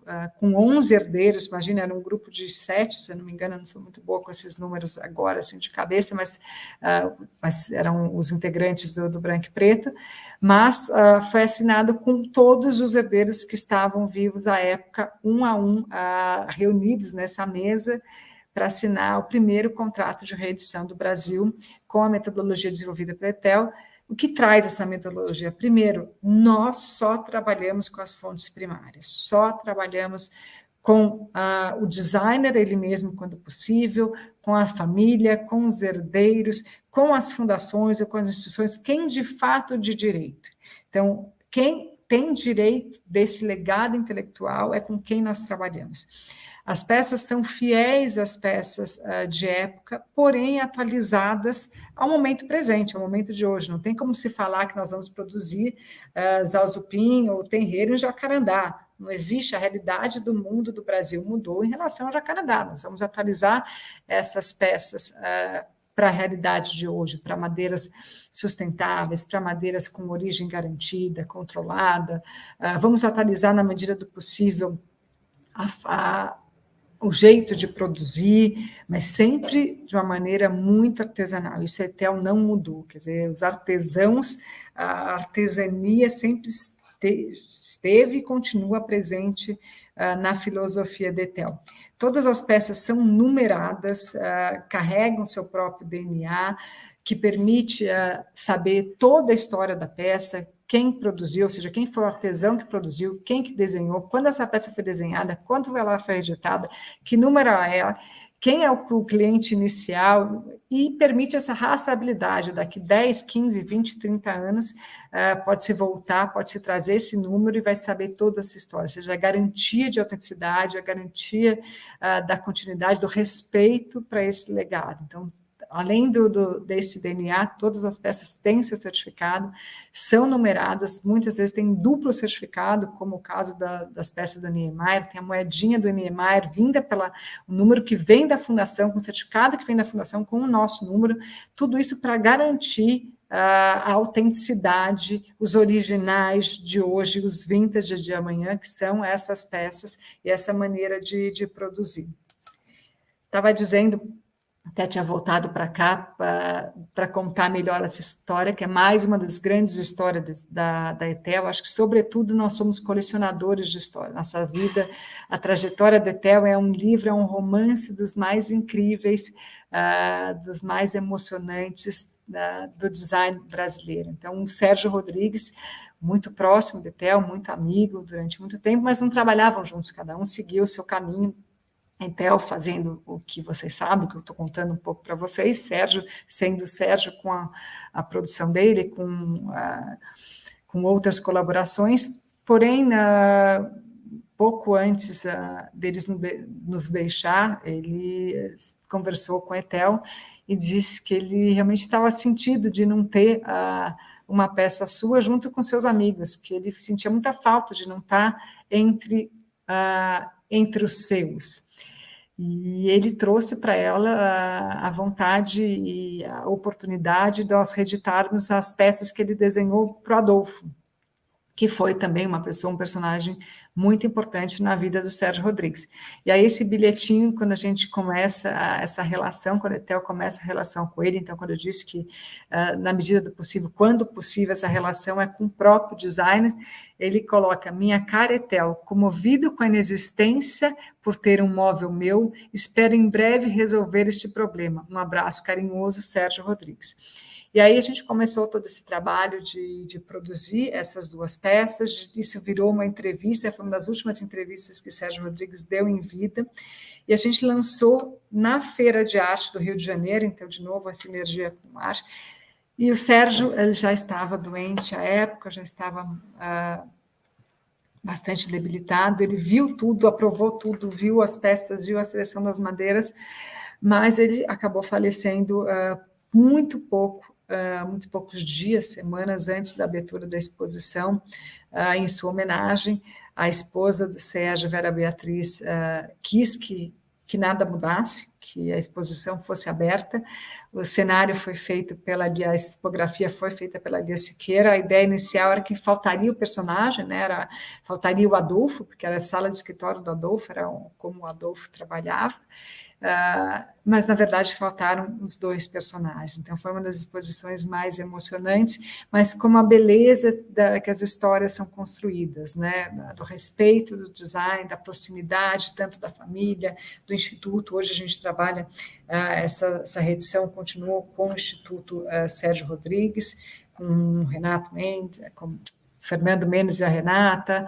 com 11 herdeiros, imagina, era um grupo de 7, se eu não me engano, eu não sou muito boa com esses números agora, assim, de cabeça, mas eram os integrantes do Branco e Preto, mas foi assinado com todos os herdeiros que estavam vivos à época, um a um, reunidos nessa mesa, para assinar o primeiro contrato de reedição do Brasil com a metodologia desenvolvida pela ETEL. O que traz essa metodologia? Primeiro, nós só trabalhamos com as fontes primárias, só trabalhamos com o designer, ele mesmo, quando possível, com a família, com os herdeiros, com as fundações ou com as instituições, quem de fato de direito. Então, quem tem direito desse legado intelectual é com quem nós trabalhamos. As peças são fiéis às peças de época, porém atualizadas ao momento presente, ao momento de hoje. Não tem como se falar que nós vamos produzir Zalzupim ou Tenreiro em Jacarandá. Não existe, a realidade do mundo do Brasil mudou em relação ao Jacarandá. Nós vamos atualizar essas peças para a realidade de hoje, para madeiras sustentáveis, para madeiras com origem garantida, controlada. Vamos atualizar, na medida do possível, o jeito de produzir, mas sempre de uma maneira muito artesanal. Isso a ETEL não mudou, quer dizer, os artesãos, a artesania sempre esteve e continua presente na filosofia da ETEL. Todas as peças são numeradas, carregam seu próprio DNA, que permite saber toda a história da peça, quem produziu, ou seja, quem foi o artesão que produziu, quem que desenhou, quando essa peça foi desenhada, quando ela foi editada, que número é, quem é o cliente inicial, e permite essa rastreabilidade. Daqui 10, 15, 20, 30 anos, pode-se voltar, pode-se trazer esse número e vai saber toda essa história, ou seja, a garantia de autenticidade, a garantia da continuidade, do respeito para esse legado. Então, além desse DNA, todas as peças têm seu certificado, são numeradas, muitas vezes têm duplo certificado, como o caso das peças do Niemeyer, tem a moedinha do Niemeyer vinda o número que vem da fundação, com o certificado que vem da fundação, com o nosso número, tudo isso para garantir a autenticidade, os originais de hoje, os vintage de amanhã, que são essas peças e essa maneira de produzir. Estava dizendo, até tinha voltado para cá para contar melhor essa história, que é mais uma das grandes histórias da ETEL. Acho que, sobretudo, nós somos colecionadores de história. Nossa vida, a trajetória da ETEL é um livro, é um romance dos mais incríveis, dos mais emocionantes do design brasileiro. Então, o Sérgio Rodrigues, muito próximo da ETEL, muito amigo durante muito tempo, mas não trabalhavam juntos, cada um seguiu o seu caminho. ETEL fazendo o que vocês sabem, que eu estou contando um pouco para vocês, Sérgio, sendo Sérgio com a produção dele, com outras colaborações, porém, pouco antes deles nos deixar, ele conversou com a ETEL e disse que ele realmente estava sentido de não ter uma peça sua junto com seus amigos, que ele sentia muita falta de não estar entre os seus. E ele trouxe para ela a vontade e a oportunidade de nós reeditarmos as peças que ele desenhou para o Adolfo, que foi também um personagem muito importante na vida do Sérgio Rodrigues. E aí esse bilhetinho, quando a gente começa essa relação, quando a ETEL começa a relação com ele, então quando eu disse que, na medida do possível, quando possível, essa relação é com o próprio designer, ele coloca: minha cara ETEL, comovido com a inexistência por ter um móvel meu, espero em breve resolver este problema. Um abraço carinhoso, Sérgio Rodrigues. E aí a gente começou todo esse trabalho de produzir essas duas peças, isso virou uma entrevista, foi uma das últimas entrevistas que Sérgio Rodrigues deu em vida, e a gente lançou na Feira de Arte do Rio de Janeiro, então, de novo, a sinergia com a arte, e o Sérgio ele já estava doente à época, já estava bastante debilitado, ele viu tudo, aprovou tudo, viu as peças, viu a seleção das madeiras, mas ele acabou falecendo muito poucos dias, semanas antes da abertura da exposição, em sua homenagem. A esposa do Sérgio, Vera Beatriz, quis que nada mudasse, que a exposição fosse aberta. O cenário foi feito a expografia foi feita pela Lia Siqueira. A ideia inicial era que faltaria o personagem, né? Faltaria o Adolfo, porque era a sala de escritório do Adolfo, era como o Adolfo trabalhava. Mas, na verdade, faltaram os dois personagens. Então, foi uma das exposições mais emocionantes, mas com a beleza que as histórias são construídas, né? Do respeito, do design, da proximidade, tanto da família, do Instituto. Hoje a gente trabalha, essa reedição continuou com o Instituto Sérgio Rodrigues, com o Renato Mendes, com Fernando Mendes e a Renata.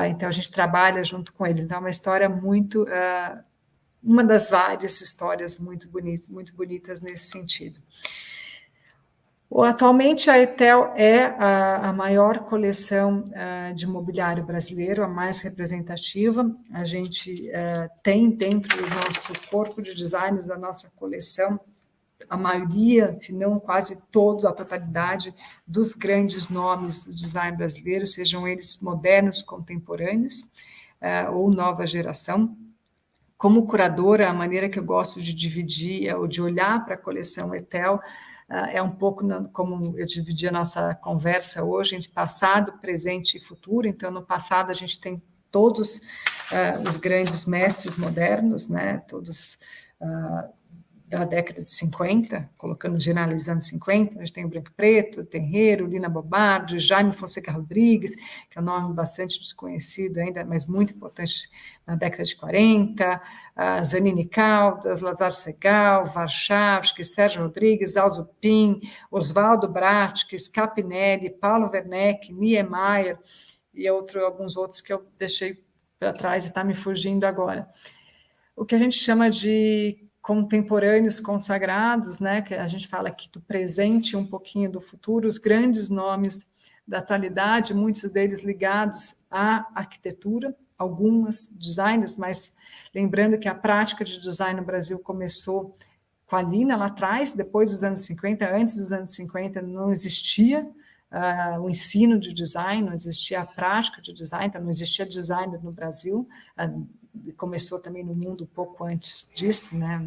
Então, a gente trabalha junto com eles. Então, é uma história muito... uma das várias histórias muito bonitas nesse sentido. Atualmente, a ETEL é a maior coleção de mobiliário brasileiro, a mais representativa. A gente tem dentro do nosso corpo de designers da nossa coleção a maioria, se não quase todos, a totalidade dos grandes nomes do design brasileiro, sejam eles modernos, contemporâneos ou nova geração. Como curadora, a maneira que eu gosto de dividir ou de olhar para a coleção ETEL é um pouco como eu dividi a nossa conversa hoje, entre passado, presente e futuro. Então, no passado, a gente tem todos os grandes mestres modernos, né? Todos da década de 50, generalizando 50, a gente tem o Branco e Preto, Tenreiro, Lina Bobardi, Jaime Fonseca Rodrigues, que é um nome bastante desconhecido ainda, mas muito importante na década de 40, Zanini Caldas, Lazar Segal, Warszawski, Sérgio Rodrigues, Alzo Pin, Oswaldo Bratkes, Capinelli, Paulo Werneck, Niemeyer e alguns outros que eu deixei para trás e está me fugindo agora. O que a gente chama de contemporâneos consagrados, né, que a gente fala aqui do presente, um pouquinho do futuro, os grandes nomes da atualidade, muitos deles ligados à arquitetura, algumas designers, mas lembrando que a prática de design no Brasil começou com a Lina lá atrás, depois dos anos 50, antes dos anos 50 não existia o ensino de design, não existia a prática de design, então não existia design no Brasil, começou também no mundo um pouco antes disso, né?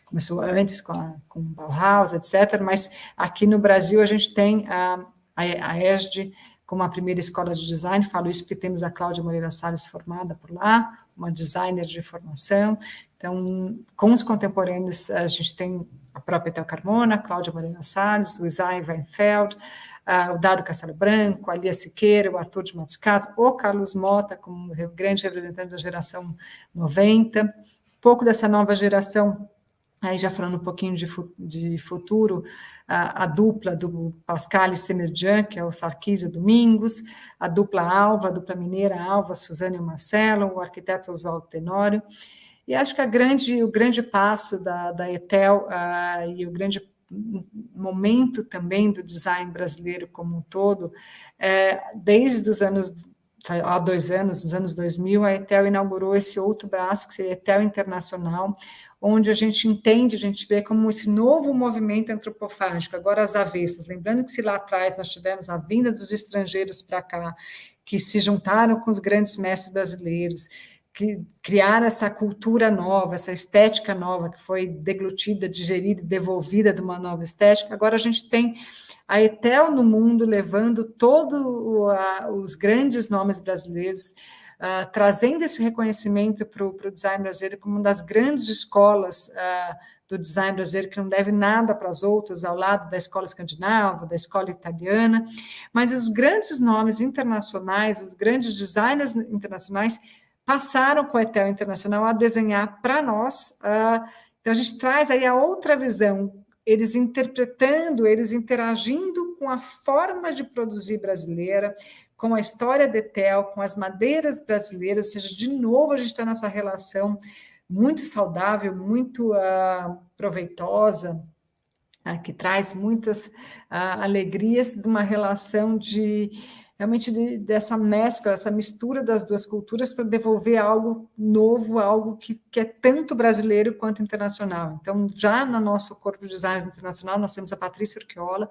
Começou antes com Bauhaus, etc., mas aqui no Brasil a gente tem a ESD como a primeira escola de design, falo isso porque temos a Cláudia Moreira Salles formada por lá, uma designer de formação. Então, com os contemporâneos, a gente tem a própria Etel Carmona, a Cláudia Moreira Salles, o Isai Weinfeld, o Dado Castelo Branco, a Lia Siqueira, o Arthur de Matos Castro, o Carlos Mota, como grande representante da geração 90, um pouco dessa nova geração, aí já falando um pouquinho de futuro, a dupla do Pascal e Semerjan, que é o Sarkis e o Domingos, a dupla Alva, a dupla mineira Alva, Suzane e Marcelo, o arquiteto Oswaldo Tenório, e acho que o grande passo da ETEL e o grande momento também do design brasileiro como um todo, desde os anos, há 2 anos, nos anos 2000, a ETEL inaugurou esse outro braço, que seria a ETEL Internacional, onde a gente entende, a gente vê como esse novo movimento antropofágico, agora às avessas, lembrando que se lá atrás nós tivemos a vinda dos estrangeiros para cá, que se juntaram com os grandes mestres brasileiros, que criaram essa cultura nova, essa estética nova, que foi deglutida, digerida e devolvida de uma nova estética. Agora a gente tem a ETEL no mundo levando todos os grandes nomes brasileiros, trazendo esse reconhecimento para o design brasileiro como uma das grandes escolas do design brasileiro, que não deve nada para as outras, ao lado da escola escandinava, da escola italiana, mas os grandes nomes internacionais, os grandes designers internacionais passaram com a ETEL Internacional a desenhar para nós. Então, a gente traz aí a outra visão, eles interpretando, eles interagindo com a forma de produzir brasileira, com a história da ETEL, com as madeiras brasileiras, ou seja, de novo a gente está nessa relação muito saudável, muito proveitosa, que traz muitas alegrias de uma relação realmente dessa mescla, essa mistura das duas culturas para devolver algo novo, algo que é tanto brasileiro quanto internacional. Então, já no nosso corpo de designers internacional, nós temos a Patrícia Urquiola,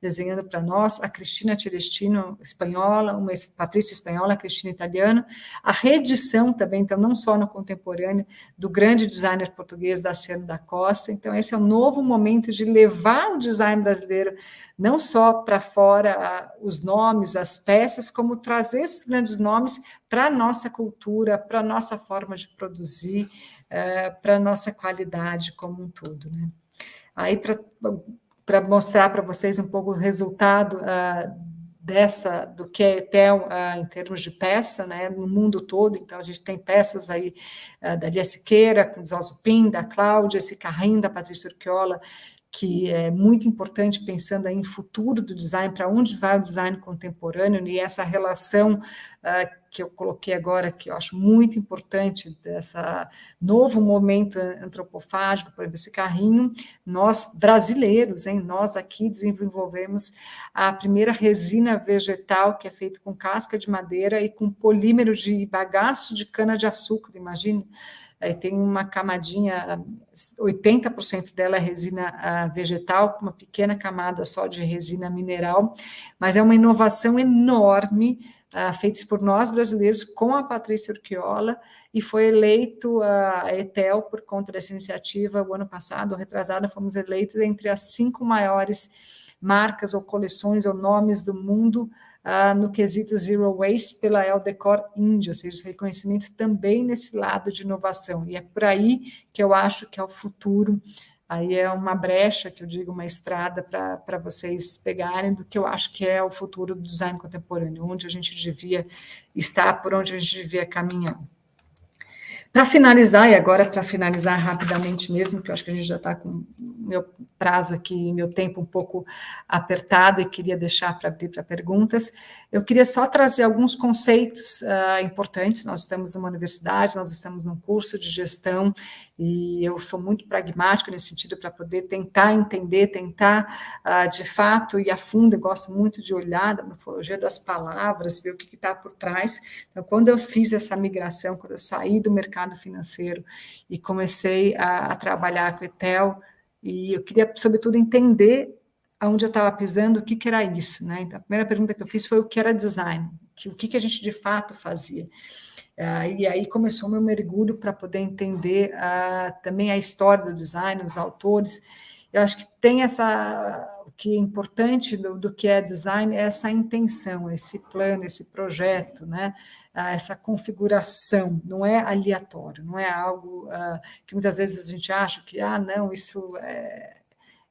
desenhando para nós, a Cristina Celestino, espanhola, uma Patrícia espanhola, a Cristina italiana, a reedição também, então não só no contemporâneo, do grande designer português Daciano da Costa. Então esse é um novo momento de levar o design brasileiro não só para fora os nomes, as peças, como trazer esses grandes nomes para a nossa cultura, para a nossa forma de produzir, para a nossa qualidade como um todo, né? Aí, para mostrar para vocês um pouco o resultado do que é Etel em termos de peça, né, no mundo todo. Então, a gente tem peças aí da Lia Siqueira, com Zozupin, da Cláudia, esse carrinho da Patrícia Urquiola, que é muito importante pensando aí em futuro do design, para onde vai o design contemporâneo, e essa relação que eu coloquei agora, que eu acho muito importante, dessa novo momento antropofágico, por exemplo, esse carrinho, nós brasileiros, nós aqui desenvolvemos a primeira resina vegetal, que é feita com casca de madeira e com polímero de bagaço de cana-de-açúcar, imagine. Tem uma camadinha, 80% dela é resina vegetal, com uma pequena camada só de resina mineral, mas é uma inovação enorme, feita por nós brasileiros, com a Patrícia Urquiola, e foi eleito a Etel por conta dessa iniciativa. O ano passado, retrasado, fomos eleitos entre as 5 maiores marcas ou coleções ou nomes do mundo no quesito Zero Waste pela El Decor Índia, ou seja, esse reconhecimento também nesse lado de inovação, e é por aí que eu acho que é o futuro. Aí é uma brecha, que eu digo, uma estrada para vocês pegarem, do que eu acho que é o futuro do design contemporâneo, onde a gente devia estar, por onde a gente devia caminhar. Para finalizar, e agora para finalizar rapidamente mesmo, que eu acho que a gente já está com meu prazo aqui, meu tempo um pouco apertado, e queria deixar para abrir para perguntas, eu queria só trazer alguns conceitos importantes. Nós estamos numa universidade, nós estamos num curso de gestão, e eu sou muito pragmática nesse sentido, para poder tentar entender, de fato ir a fundo. Eu gosto muito de olhar da morfologia das palavras, ver o que está por trás. Então, quando eu fiz essa migração, quando eu saí do mercado financeiro e comecei a trabalhar com a Etel, e eu queria, sobretudo, entender aonde eu estava pisando, o que era isso, né? Então, a primeira pergunta que eu fiz foi o que era design, o que a gente de fato fazia. E aí começou o meu mergulho para poder entender também a história do design, os autores. Eu acho que tem o que é importante do que é design, é essa intenção, esse plano, esse projeto, né? Essa configuração, não é aleatório, não é algo que muitas vezes a gente acha que, não, isso é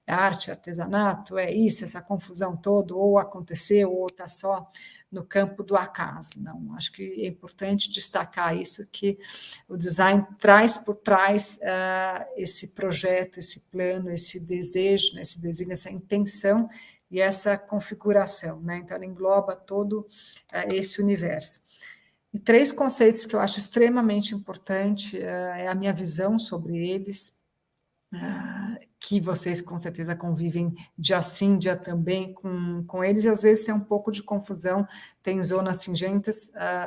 arte, artesanato, é isso, essa confusão toda, ou aconteceu, ou está só no campo do acaso. Não, acho que é importante destacar isso, que o design traz por trás esse projeto, esse plano, esse desejo, esse desenho, essa intenção e essa configuração, né? Então, ela engloba todo esse universo. E 3 conceitos que eu acho extremamente importante, é a minha visão sobre eles, que vocês com certeza convivem dia sim, dia também com eles, e às vezes tem um pouco de confusão, tem zonas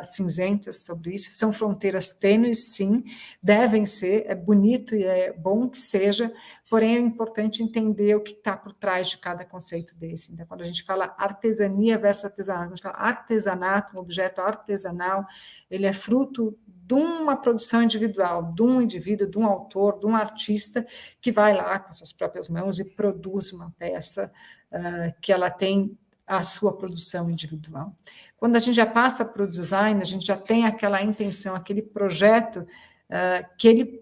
cinzentas sobre isso, são fronteiras tênues, sim, devem ser, é bonito e é bom que seja, porém é importante entender o que está por trás de cada conceito desse. Então, quando a gente fala artesania versus artesanato, a gente fala artesanato, um objeto artesanal, ele é fruto de uma produção individual, de um indivíduo, de um autor, de um artista, que vai lá com suas próprias mãos e produz uma peça que ela tem a sua produção individual. Quando a gente já passa para o design, a gente já tem aquela intenção, aquele projeto que ele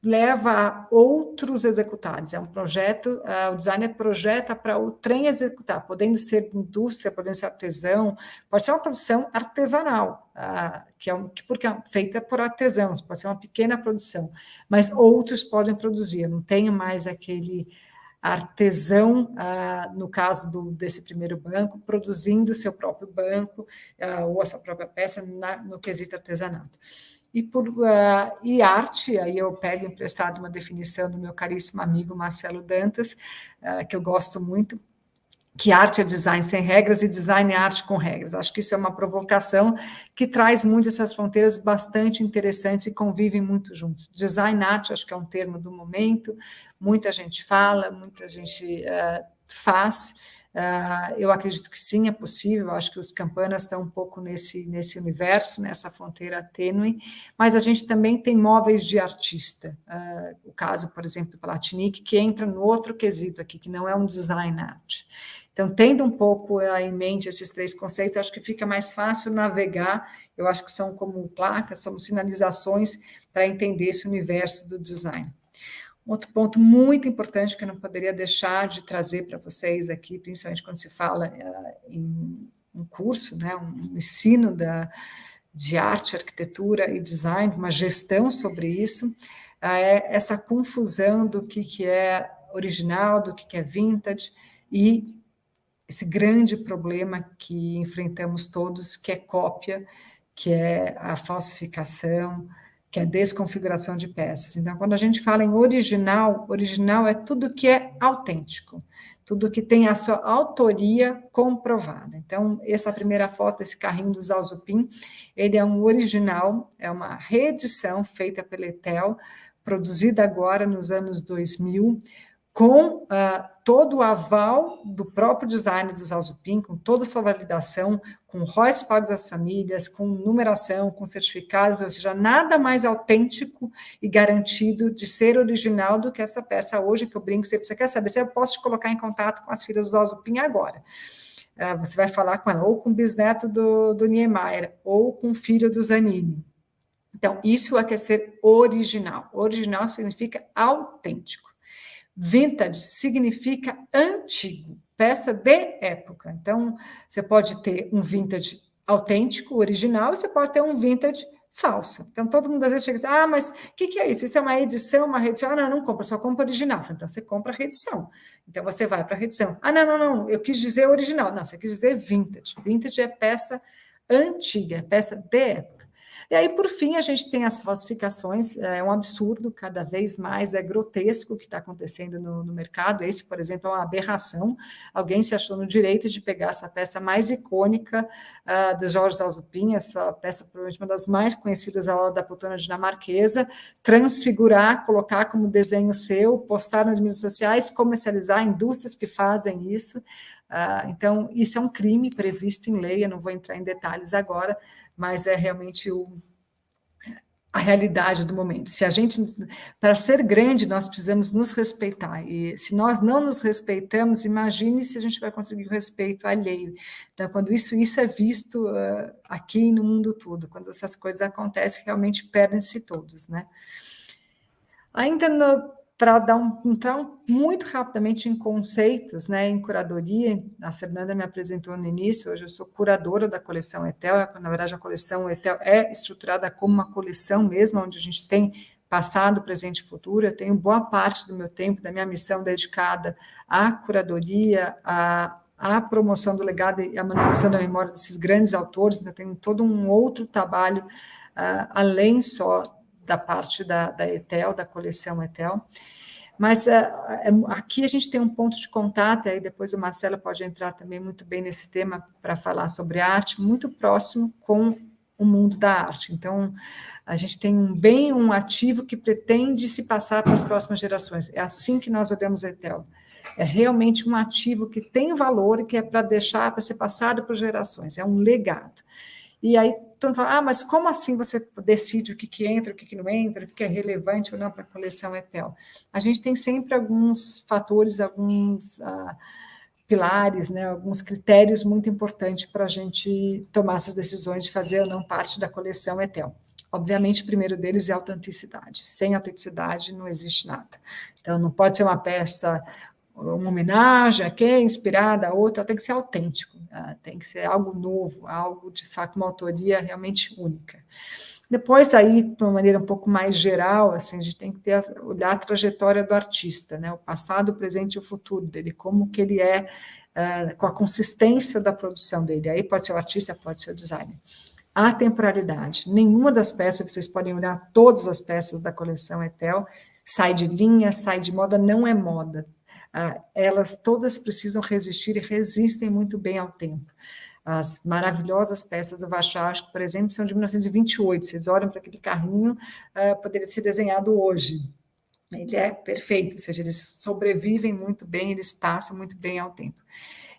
leva a outros executantes. É um projeto, o designer projeta para o trem executar, podendo ser indústria, podendo ser artesão, pode ser uma produção artesanal, porque é feita por artesãos, pode ser uma pequena produção, mas outros podem produzir, não tem mais aquele artesão, no caso desse primeiro banco, produzindo seu próprio banco ou a sua própria peça no quesito artesanato. E arte, aí eu pego emprestado uma definição do meu caríssimo amigo Marcelo Dantas, que eu gosto muito, que arte é design sem regras e design é arte com regras. Acho que isso é uma provocação que traz muito essas fronteiras bastante interessantes e convivem muito juntos. Design arte, acho que é um termo do momento, muita gente fala, muita gente faz. Eu acredito que sim, é possível, acho que os Campanas estão um pouco nesse universo, nessa fronteira tênue, mas a gente também tem móveis de artista, o caso, por exemplo, do Platinic, que entra no outro quesito aqui, que não é um design art. Então, tendo um pouco em mente esses 3 conceitos, acho que fica mais fácil navegar, eu acho que são como placas, são sinalizações para entender esse universo do design. Outro ponto muito importante que eu não poderia deixar de trazer para vocês aqui, principalmente quando se fala em um curso, né, um ensino de arte, arquitetura e design, uma gestão sobre isso, é essa confusão do que é original, do que é vintage, e esse grande problema que enfrentamos todos, que é cópia, que é a falsificação, que é a desconfiguração de peças. Então, quando a gente fala em original, original é tudo que é autêntico, tudo que tem a sua autoria comprovada. Então, essa primeira foto, esse carrinho do Zalzupin, ele é um original, é uma reedição feita pela Etel, produzida agora nos anos 2000, com todo o aval do próprio design do Zalzupin, com toda a sua validação, com royalties pagos às famílias, com numeração, com certificado, ou seja, nada mais autêntico e garantido de ser original do que essa peça hoje, que eu brinco, se você quer saber, se eu posso te colocar em contato com as filhas do Zalzupin agora. Você vai falar com ela, ou com o bisneto do Niemeyer, ou com o filho do Zanini. Então, isso é que é ser original. Original significa autêntico. Vintage significa antigo, peça de época. Então, você pode ter um vintage autêntico, original, e você pode ter um vintage falso. Então, todo mundo às vezes chega e diz, mas o que é isso? Isso é uma edição, uma reedição? Não compra, só compra original. Então, você compra a reedição. Então, você vai para a reedição. Não, eu quis dizer original. Não, você quis dizer vintage. Vintage é peça antiga, peça de época. E aí, por fim, a gente tem as falsificações, é um absurdo, cada vez mais é grotesco o que está acontecendo no mercado. Esse, por exemplo, é uma aberração. Alguém se achou no direito de pegar essa peça mais icônica do Jorge Zalzupin, essa peça provavelmente uma das mais conhecidas ao lado da poltrona dinamarquesa, transfigurar, colocar como desenho seu, postar nas mídias sociais, comercializar, indústrias que fazem isso. Então, isso é um crime previsto em lei, eu não vou entrar em detalhes agora, mas é realmente a realidade do momento. Se a gente, para ser grande, nós precisamos nos respeitar, e se nós não nos respeitamos, imagine se a gente vai conseguir o respeito alheio. Então, quando isso é visto aqui no mundo todo, quando essas coisas acontecem, realmente perdem-se todos, né? Ainda para entrar muito rapidamente em conceitos, né, em curadoria, a Fernanda me apresentou no início, hoje eu sou curadora da coleção Etel, na verdade a coleção Etel é estruturada como uma coleção mesmo, onde a gente tem passado, presente e futuro. Eu tenho boa parte do meu tempo, da minha missão dedicada à curadoria, à promoção do legado e à manutenção da memória desses grandes autores. Ainda tenho todo um outro trabalho, além só da parte da Etel, da coleção Etel. Mas aqui a gente tem um ponto de contato, e aí depois o Marcelo pode entrar também muito bem nesse tema para falar sobre arte, muito próximo com o mundo da arte. Então, a gente tem um ativo que pretende se passar para as próximas gerações. É assim que nós olhamos a Etel. É realmente um ativo que tem valor e que é para deixar, para ser passado por gerações. É um legado. E aí, todo mundo fala, mas como assim você decide o que entra, o que não entra, o que é relevante ou não para a coleção Etel? A gente tem sempre alguns fatores, alguns pilares, né, alguns critérios muito importantes para a gente tomar essas decisões de fazer ou não parte da coleção Etel. Obviamente, o primeiro deles é a autenticidade. Sem autenticidade não existe nada. Então, não pode ser uma peça, uma homenagem a quem, inspirada a outra, tem que ser autêntico, tem que ser algo novo, algo, de fato, uma autoria realmente única. Depois, aí, de uma maneira um pouco mais geral, assim, a gente tem que olhar a trajetória do artista, né, o passado, o presente e o futuro dele, como que ele é, com a consistência da produção dele. Aí pode ser o artista, pode ser o designer. A temporalidade. Nenhuma das peças, vocês podem olhar todas as peças da coleção Etel, sai de linha, sai de moda, não é moda. Elas todas precisam resistir e resistem muito bem ao tempo. As maravilhosas peças do Warchavchik, por exemplo, são de 1928. Vocês olham para aquele carrinho, poderia ser desenhado hoje. Ele é perfeito, ou seja, eles sobrevivem muito bem, eles passam muito bem ao tempo.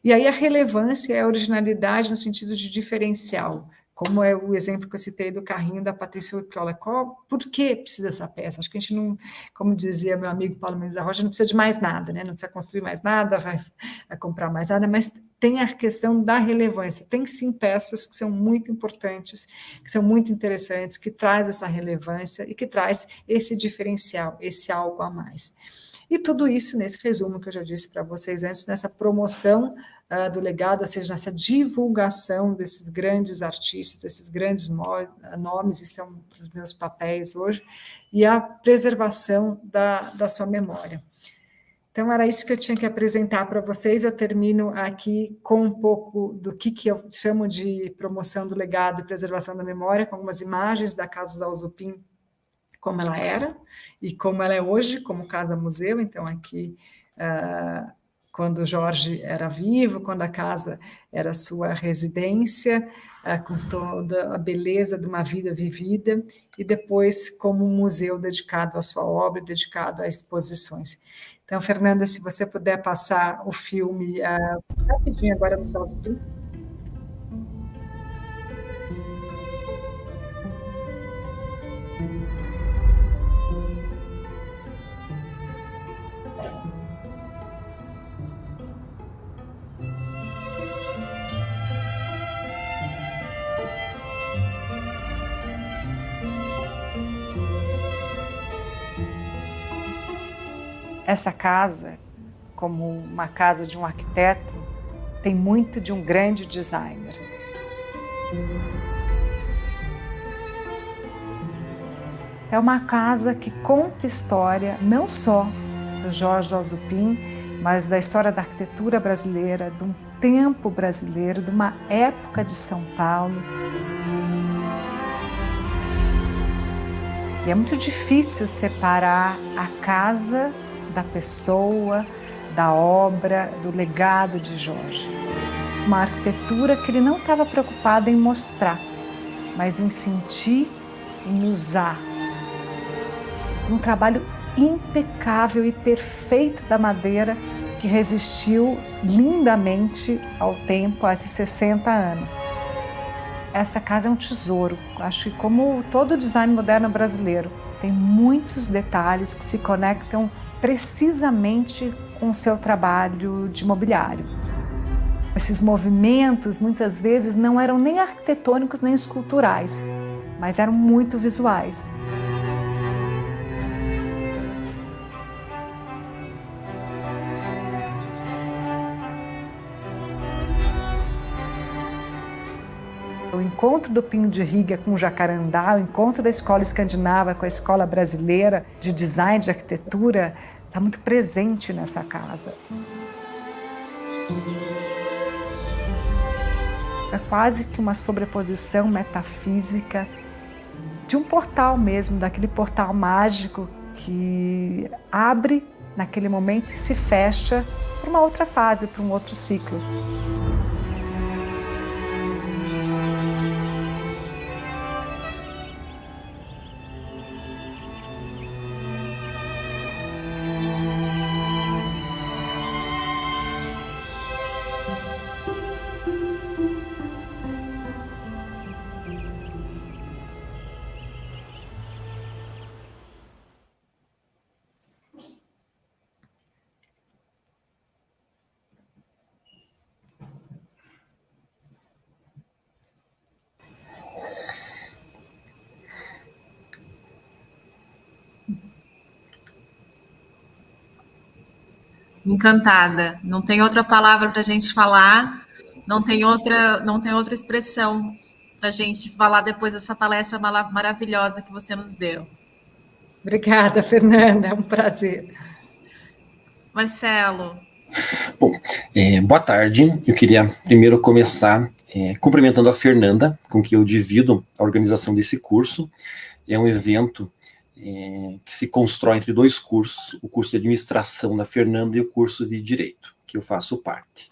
E aí a relevância é a originalidade no sentido de diferencial, como é o exemplo que eu citei do carrinho da Patrícia Urquiola. Por que precisa dessa peça? Acho que a gente não, como dizia meu amigo Paulo Mendes da Rocha, não precisa de mais nada, né? Não precisa construir mais nada, vai comprar mais nada, mas tem a questão da relevância. Tem sim peças que são muito importantes, que são muito interessantes, que traz essa relevância e que traz esse diferencial, esse algo a mais. E tudo isso nesse resumo que eu já disse para vocês antes, nessa promoção do legado, ou seja, nessa divulgação desses grandes artistas, desses grandes nomes, e são os meus papéis hoje, e a preservação da sua memória. Então, era isso que eu tinha que apresentar para vocês. Eu termino aqui com um pouco do que eu chamo de promoção do legado e preservação da memória, com algumas imagens da Casa Zalzupin, como ela era e como ela é hoje, como casa-museu. Então, aqui, quando o Jorge era vivo, quando a casa era sua residência, com toda a beleza de uma vida vivida, e depois como um museu dedicado à sua obra, dedicado a exposições. Então, Fernanda, se você puder passar o filme rapidinho agora do Zalzupin. Essa casa, como uma casa de um arquiteto, tem muito de um grande designer. É uma casa que conta história não só do Jorge Zalzupin, mas da história da arquitetura brasileira, de um tempo brasileiro, de uma época de São Paulo. E é muito difícil separar a casa da pessoa, da obra, do legado de Jorge. Uma arquitetura que ele não estava preocupado em mostrar, mas em sentir, em usar. Um trabalho impecável e perfeito da madeira que resistiu lindamente ao tempo, a esses 60 anos. Essa casa é um tesouro. Acho que, como todo o design moderno brasileiro, tem muitos detalhes que se conectam precisamente com o seu trabalho de mobiliário. Esses movimentos, muitas vezes, não eram nem arquitetônicos nem esculturais, mas eram muito visuais. O encontro do Pinho de Riga com o Jacarandá, o encontro da escola escandinava com a escola brasileira de design, de arquitetura, está muito presente nessa casa. É quase que uma sobreposição metafísica de um portal mesmo, daquele portal mágico que abre naquele momento e se fecha para uma outra fase, para um outro ciclo. Encantada. Não tem outra palavra para a gente falar, não tem outra expressão para a gente falar depois dessa palestra maravilhosa que você nos deu. Obrigada, Fernanda, é um prazer. Marcelo. Bom, boa tarde. Eu queria primeiro começar cumprimentando a Fernanda, com quem eu divido a organização desse curso. É um evento que se constrói entre dois cursos, o curso de administração da Fernanda e o curso de direito, que eu faço parte.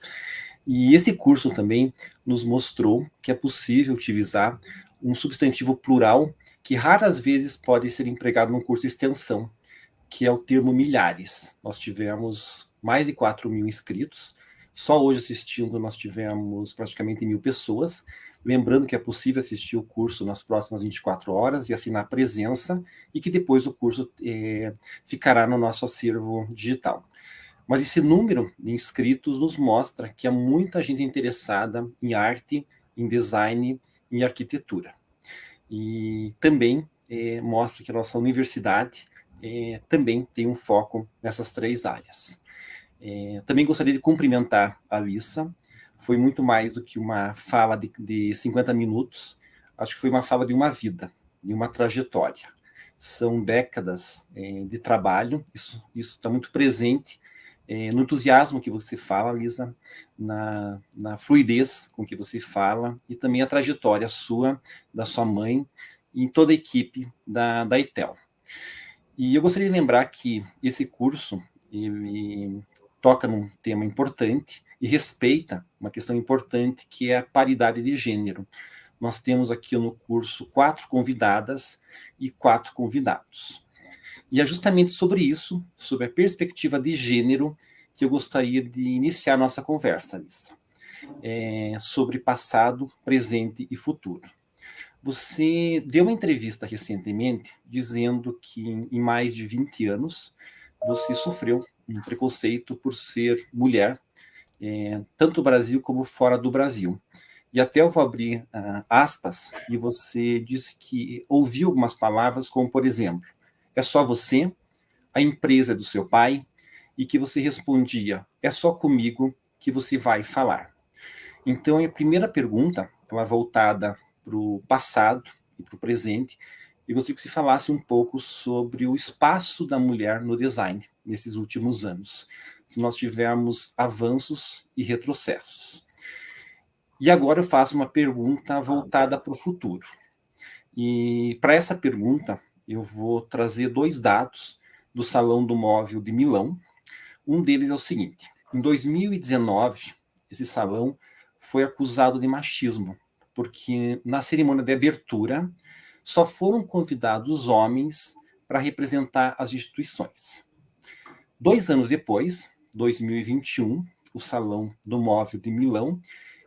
E esse curso também nos mostrou que é possível utilizar um substantivo plural que raras vezes pode ser empregado num curso de extensão, que é o termo milhares. Nós tivemos mais de 4.000 inscritos. Só hoje assistindo nós tivemos praticamente 1.000 pessoas. Lembrando que é possível assistir o curso nas próximas 24 horas e assinar presença, e que depois o curso ficará no nosso acervo digital. Mas esse número de inscritos nos mostra que há muita gente interessada em arte, em design, em arquitetura. E também mostra que a nossa universidade também tem um foco nessas 3 áreas. Também gostaria de cumprimentar a Alissa. Foi muito mais do que uma fala de 50 minutos, acho que foi uma fala de uma vida, de uma trajetória. São décadas de trabalho, isso está muito presente no entusiasmo que você fala, Lisa, na fluidez com que você fala, e também a trajetória sua, da sua mãe, e toda a equipe da ETEL. E eu gostaria de lembrar que esse curso ele toca num tema importante e respeita uma questão importante, que é a paridade de gênero. Nós temos aqui no curso 4 convidadas e 4 convidados. E é justamente sobre isso, sobre a perspectiva de gênero, que eu gostaria de iniciar nossa conversa, Alissa. Sobre passado, presente e futuro. Você deu uma entrevista recentemente dizendo que em mais de 20 anos você sofreu um preconceito por ser mulher, tanto no Brasil como fora do Brasil. E até eu vou abrir aspas, e você disse que ouviu algumas palavras, como, por exemplo, é só você, a empresa é do seu pai, e que você respondia, é só comigo que você vai falar. Então, a primeira pergunta, ela é voltada para o passado e para o presente. Eu gostaria que você falasse um pouco sobre o espaço da mulher no design nesses últimos anos, se nós tivermos avanços e retrocessos. E agora eu faço uma pergunta voltada para o futuro. E para essa pergunta, eu vou trazer 2 dados do Salão do Móvel de Milão. Um deles é o seguinte: em 2019, esse salão foi acusado de machismo, porque na cerimônia de abertura só foram convidados homens para representar as instituições. 2 anos depois, 2021, o Salão do Móvel de Milão,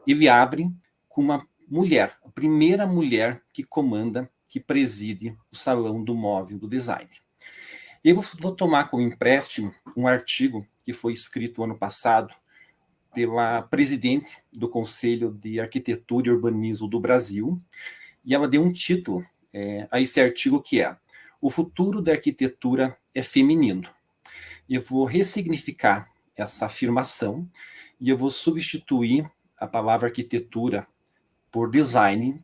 ele abre com uma mulher, a primeira mulher que comanda, que preside o Salão do Móvel do Design. Eu vou tomar como empréstimo um artigo que foi escrito ano passado pela presidente do Conselho de Arquitetura e Urbanismo do Brasil, e ela deu um título a esse artigo, que é O Futuro da Arquitetura é Feminino. Eu vou ressignificar essa afirmação e eu vou substituir a palavra arquitetura por design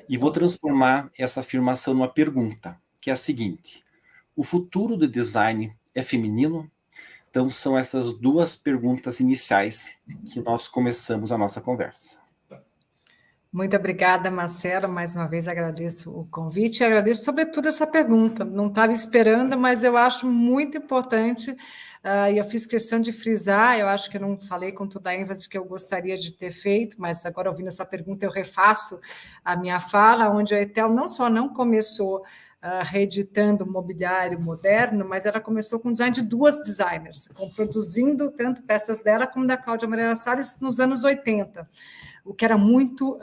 e vou transformar essa afirmação numa pergunta, que é a seguinte: o futuro do design é feminino? Então, são essas 2 perguntas iniciais que nós começamos a nossa conversa. Muito obrigada, Marcelo. Mais uma vez agradeço o convite e agradeço, sobretudo, essa pergunta. Não estava esperando, mas eu acho muito importante, e eu fiz questão de frisar. Eu acho que eu não falei com toda a ênfase que eu gostaria de ter feito, mas agora, ouvindo essa pergunta, eu refaço a minha fala, onde a ETEL não só não começou reeditando mobiliário moderno, mas ela começou com o design de 2 designers, produzindo tanto peças dela como da Cláudia Moreira Salles nos anos 80, o que era muito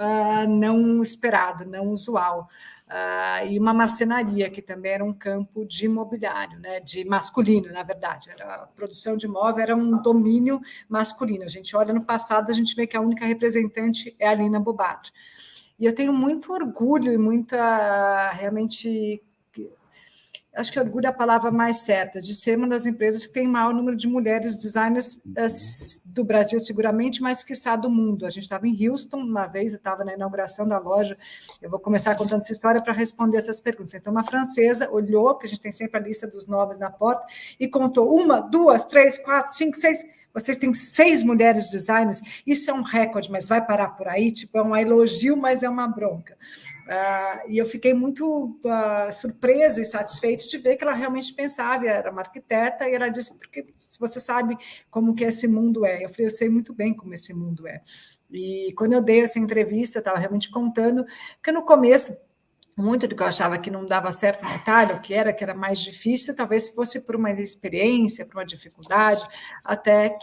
não esperado, não usual. E uma marcenaria, que também era um campo de mobiliário, né, de masculino, na verdade. A produção de móvel era um domínio masculino. A gente olha no passado, a gente vê que a única representante é a Lina Bobato. E eu tenho muito orgulho e muita, realmente, acho que orgulho é a palavra mais certa, de ser uma das empresas que tem maior número de mulheres designers do Brasil, seguramente, mas quiçá do mundo. A gente estava em Houston uma vez, eu estava na inauguração da loja. Eu vou começar contando essa história para responder essas perguntas. Então, uma francesa olhou, porque a gente tem sempre a lista dos nomes na porta, e contou 1, 2, 3, 4, 5, 6... Vocês têm 6 mulheres designers, isso é um recorde, mas vai parar por aí? Tipo, é um elogio, mas é uma bronca. E eu fiquei muito surpresa e satisfeita de ver que ela realmente pensava, era uma arquiteta, e ela disse, porque você sabe como que esse mundo é. Eu falei, eu sei muito bem como esse mundo é. E quando eu dei essa entrevista, eu estava realmente contando que no começo muito do que eu achava que não dava certo na Itália, o que era mais difícil, talvez fosse por uma experiência, por uma dificuldade, até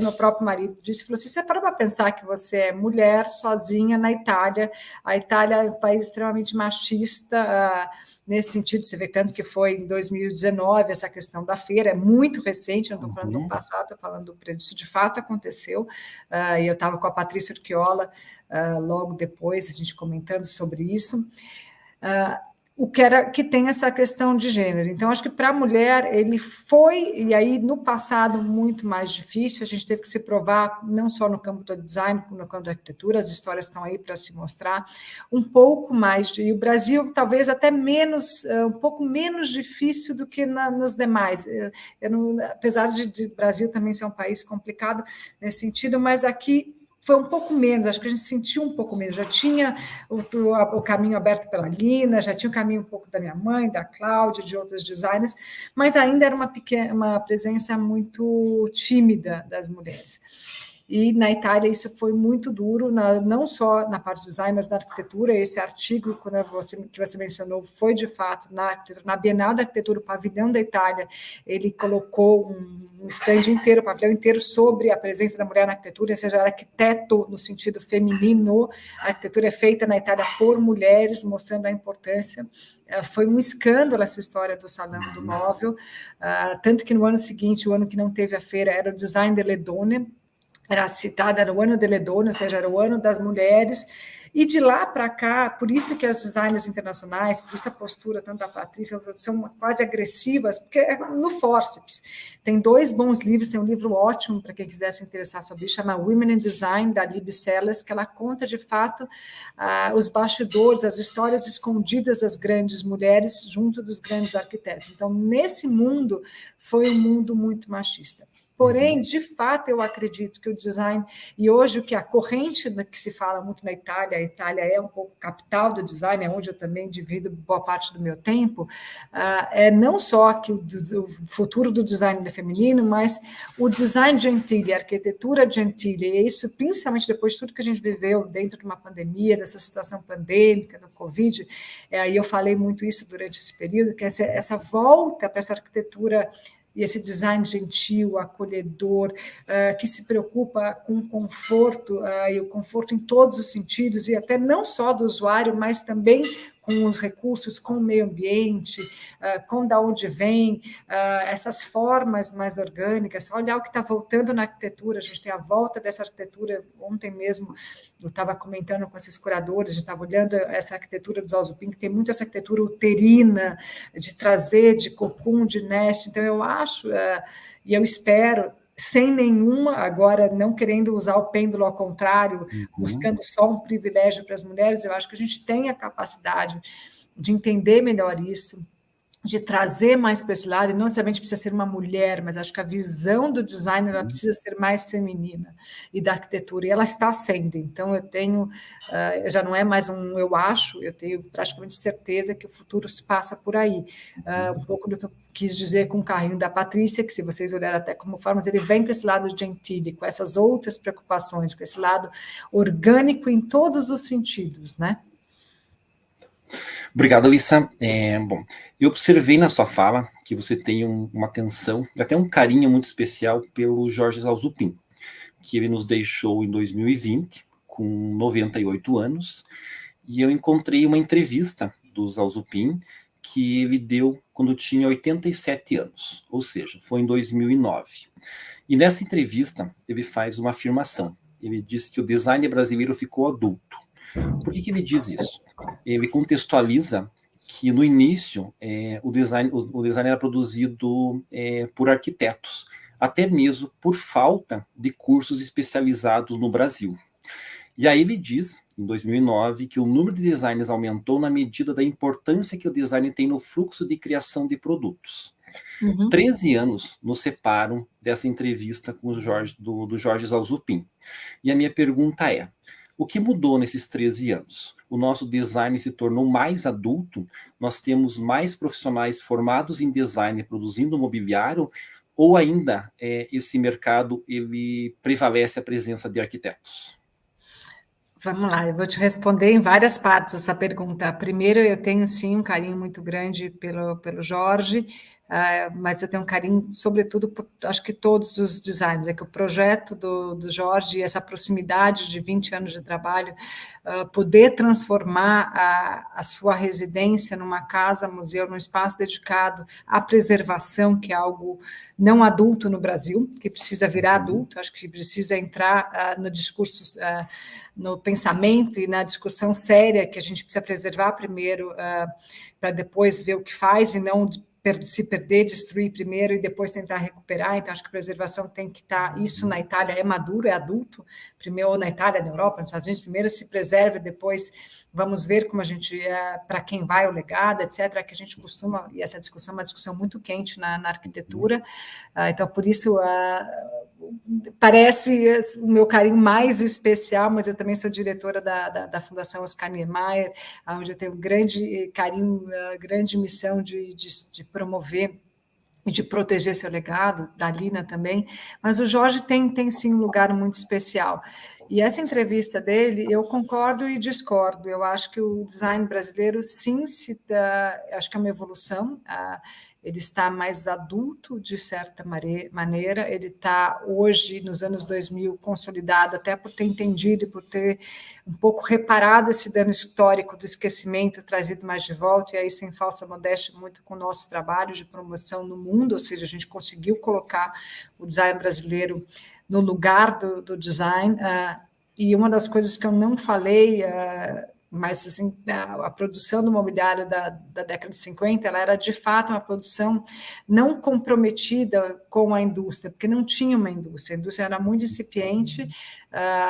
meu próprio marido disse, falou assim, você parou para pensar que você é mulher sozinha na Itália, a Itália é um país extremamente machista, nesse sentido, você vê tanto que foi em 2019 essa questão da feira, é muito recente, não estou falando do passado, estou falando do presente, isso de fato aconteceu, e eu estava com a Patrícia Urquiola logo depois, a gente comentando sobre isso, o que tem essa questão de gênero. Então, acho que para a mulher ele foi, e aí no passado muito mais difícil, a gente teve que se provar, não só no campo do design, como no campo da arquitetura, as histórias estão aí para se mostrar, um pouco mais, e o Brasil talvez até menos, um pouco menos difícil do que nos demais. Apesar de Brasil também ser um país complicado nesse sentido, mas aqui foi um pouco menos, acho que a gente sentiu um pouco menos, já tinha o caminho aberto pela Lina, já tinha o caminho um pouco da minha mãe, da Cláudia, de outros designers, mas ainda era uma presença muito tímida das mulheres. E na Itália isso foi muito duro, não só na parte de design, mas na arquitetura. Esse artigo que você mencionou foi, de fato, na Bienal da Arquitetura, o pavilhão da Itália, ele colocou um stand inteiro, um pavilhão inteiro sobre a presença da mulher na arquitetura, ou seja, arquiteto no sentido feminino. A arquitetura é feita na Itália por mulheres, mostrando a importância. Foi um escândalo essa história do Salão do Móvel, tanto que no ano seguinte, o ano que não teve a feira, era o Design delle Donne, era citada, era o ano delle Donne, ou seja, era o ano das mulheres, e de lá para cá, por isso que as designers internacionais, por isso a postura tanto da Patrícia, são quase agressivas, porque é no fórceps. Tem 2 bons livros, tem um livro ótimo para quem quiser se interessar sobre isso, chama Women in Design, da Libby Sellers, que ela conta, de fato, os bastidores, as histórias escondidas das grandes mulheres junto dos grandes arquitetos. Então, nesse mundo, foi um mundo muito machista. Porém, de fato, eu acredito que o design, e hoje o que a corrente que se fala muito na Itália, a Itália é um pouco capital do design, é onde eu também divido boa parte do meu tempo, é não só que o futuro do design é feminino, mas o design gentile, a arquitetura gentile, e isso principalmente depois de tudo que a gente viveu dentro de uma pandemia, dessa situação pandêmica, do Covid, e eu falei muito isso durante esse período, que essa volta para essa arquitetura e esse design gentil, acolhedor, que se preocupa com o conforto, e o conforto em todos os sentidos, e até não só do usuário, mas também com os recursos, com o meio ambiente, com da onde vem, essas formas mais orgânicas, olhar o que está voltando na arquitetura, a gente tem a volta dessa arquitetura, ontem mesmo eu estava comentando com esses curadores, a gente estava olhando essa arquitetura dos Alzupin, que tem muito essa arquitetura uterina, de trazer, de cocum, de nest, então eu acho, e eu espero, sem nenhuma, agora não querendo usar o pêndulo ao contrário, buscando só um privilégio para as mulheres, eu acho que a gente tem a capacidade de entender melhor isso, de trazer mais para esse lado, e não necessariamente precisa ser uma mulher, mas acho que a visão do design ela precisa ser mais feminina, e da arquitetura, e ela está sendo. Então, eu tenho, já não é mais eu acho, eu tenho praticamente certeza que o futuro se passa por aí. Um pouco do que eu quis dizer com o carrinho da Patrícia, que se vocês olharem até como formas, ele vem com esse lado gentile, com essas outras preocupações, com esse lado orgânico em todos os sentidos, né? Obrigado, Alissa. Bom, eu observei na sua fala que você tem uma atenção, até um carinho muito especial pelo Jorge Alzupin, que ele nos deixou em 2020, com 98 anos, e eu encontrei uma entrevista do Alzupin que ele deu quando tinha 87 anos, ou seja, foi em 2009. E nessa entrevista, ele faz uma afirmação. Ele diz que o design brasileiro ficou adulto. Por que ele diz isso? Ele contextualiza que no início o design era produzido por arquitetos, até mesmo por falta de cursos especializados no Brasil. E aí ele diz, em 2009, que o número de designers aumentou na medida da importância que o design tem no fluxo de criação de produtos. 13 anos nos separam dessa entrevista com o do Jorge Alzupin. E a minha pergunta é, o que mudou nesses 13 anos? O nosso design se tornou mais adulto? Nós temos mais profissionais formados em design produzindo mobiliário? Ou ainda esse mercado ele prevalece a presença de arquitetos? Vamos lá, eu vou te responder em várias partes essa pergunta. Primeiro, eu tenho sim um carinho muito grande pelo Jorge, mas eu tenho um carinho, sobretudo, por acho que todos os designers. É que o projeto do Jorge, essa proximidade de 20 anos de trabalho, poder transformar a sua residência numa casa-museu, num espaço dedicado à preservação, que é algo não adulto no Brasil, que precisa virar adulto, acho que precisa entrar no discurso, no pensamento e na discussão séria, que a gente precisa preservar primeiro, para depois ver o que faz, e não se perder, destruir primeiro e depois tentar recuperar. Então, acho que a preservação tem que estar... Isso na Itália é maduro, é adulto, primeiro, ou na Itália, na Europa, nos Estados Unidos, primeiro se preserva, depois vamos ver como a gente... para quem vai o legado, etc., que a gente costuma... E essa discussão é uma discussão muito quente na arquitetura. Então, por isso... parece o meu carinho mais especial, mas eu também sou diretora da Fundação Oscar Niemeyer, onde eu tenho grande carinho, grande missão de promover e de proteger seu legado, da Lina também, mas o Jorge tem sim um lugar muito especial. E essa entrevista dele, eu concordo e discordo. Eu acho que o design brasileiro, sim, acho que é uma evolução. Ele está mais adulto, de certa maneira. Ele está, hoje, nos anos 2000, consolidado, até por ter entendido e por ter um pouco reparado esse dano histórico do esquecimento, trazido mais de volta, e aí, sem falsa modéstia, muito com o nosso trabalho de promoção no mundo, ou seja, a gente conseguiu colocar o design brasileiro no lugar do design, e uma das coisas que eu não falei, mas assim, a produção do mobiliário da década de 50, ela era de fato uma produção não comprometida com a indústria, porque não tinha uma indústria, a indústria era muito incipiente,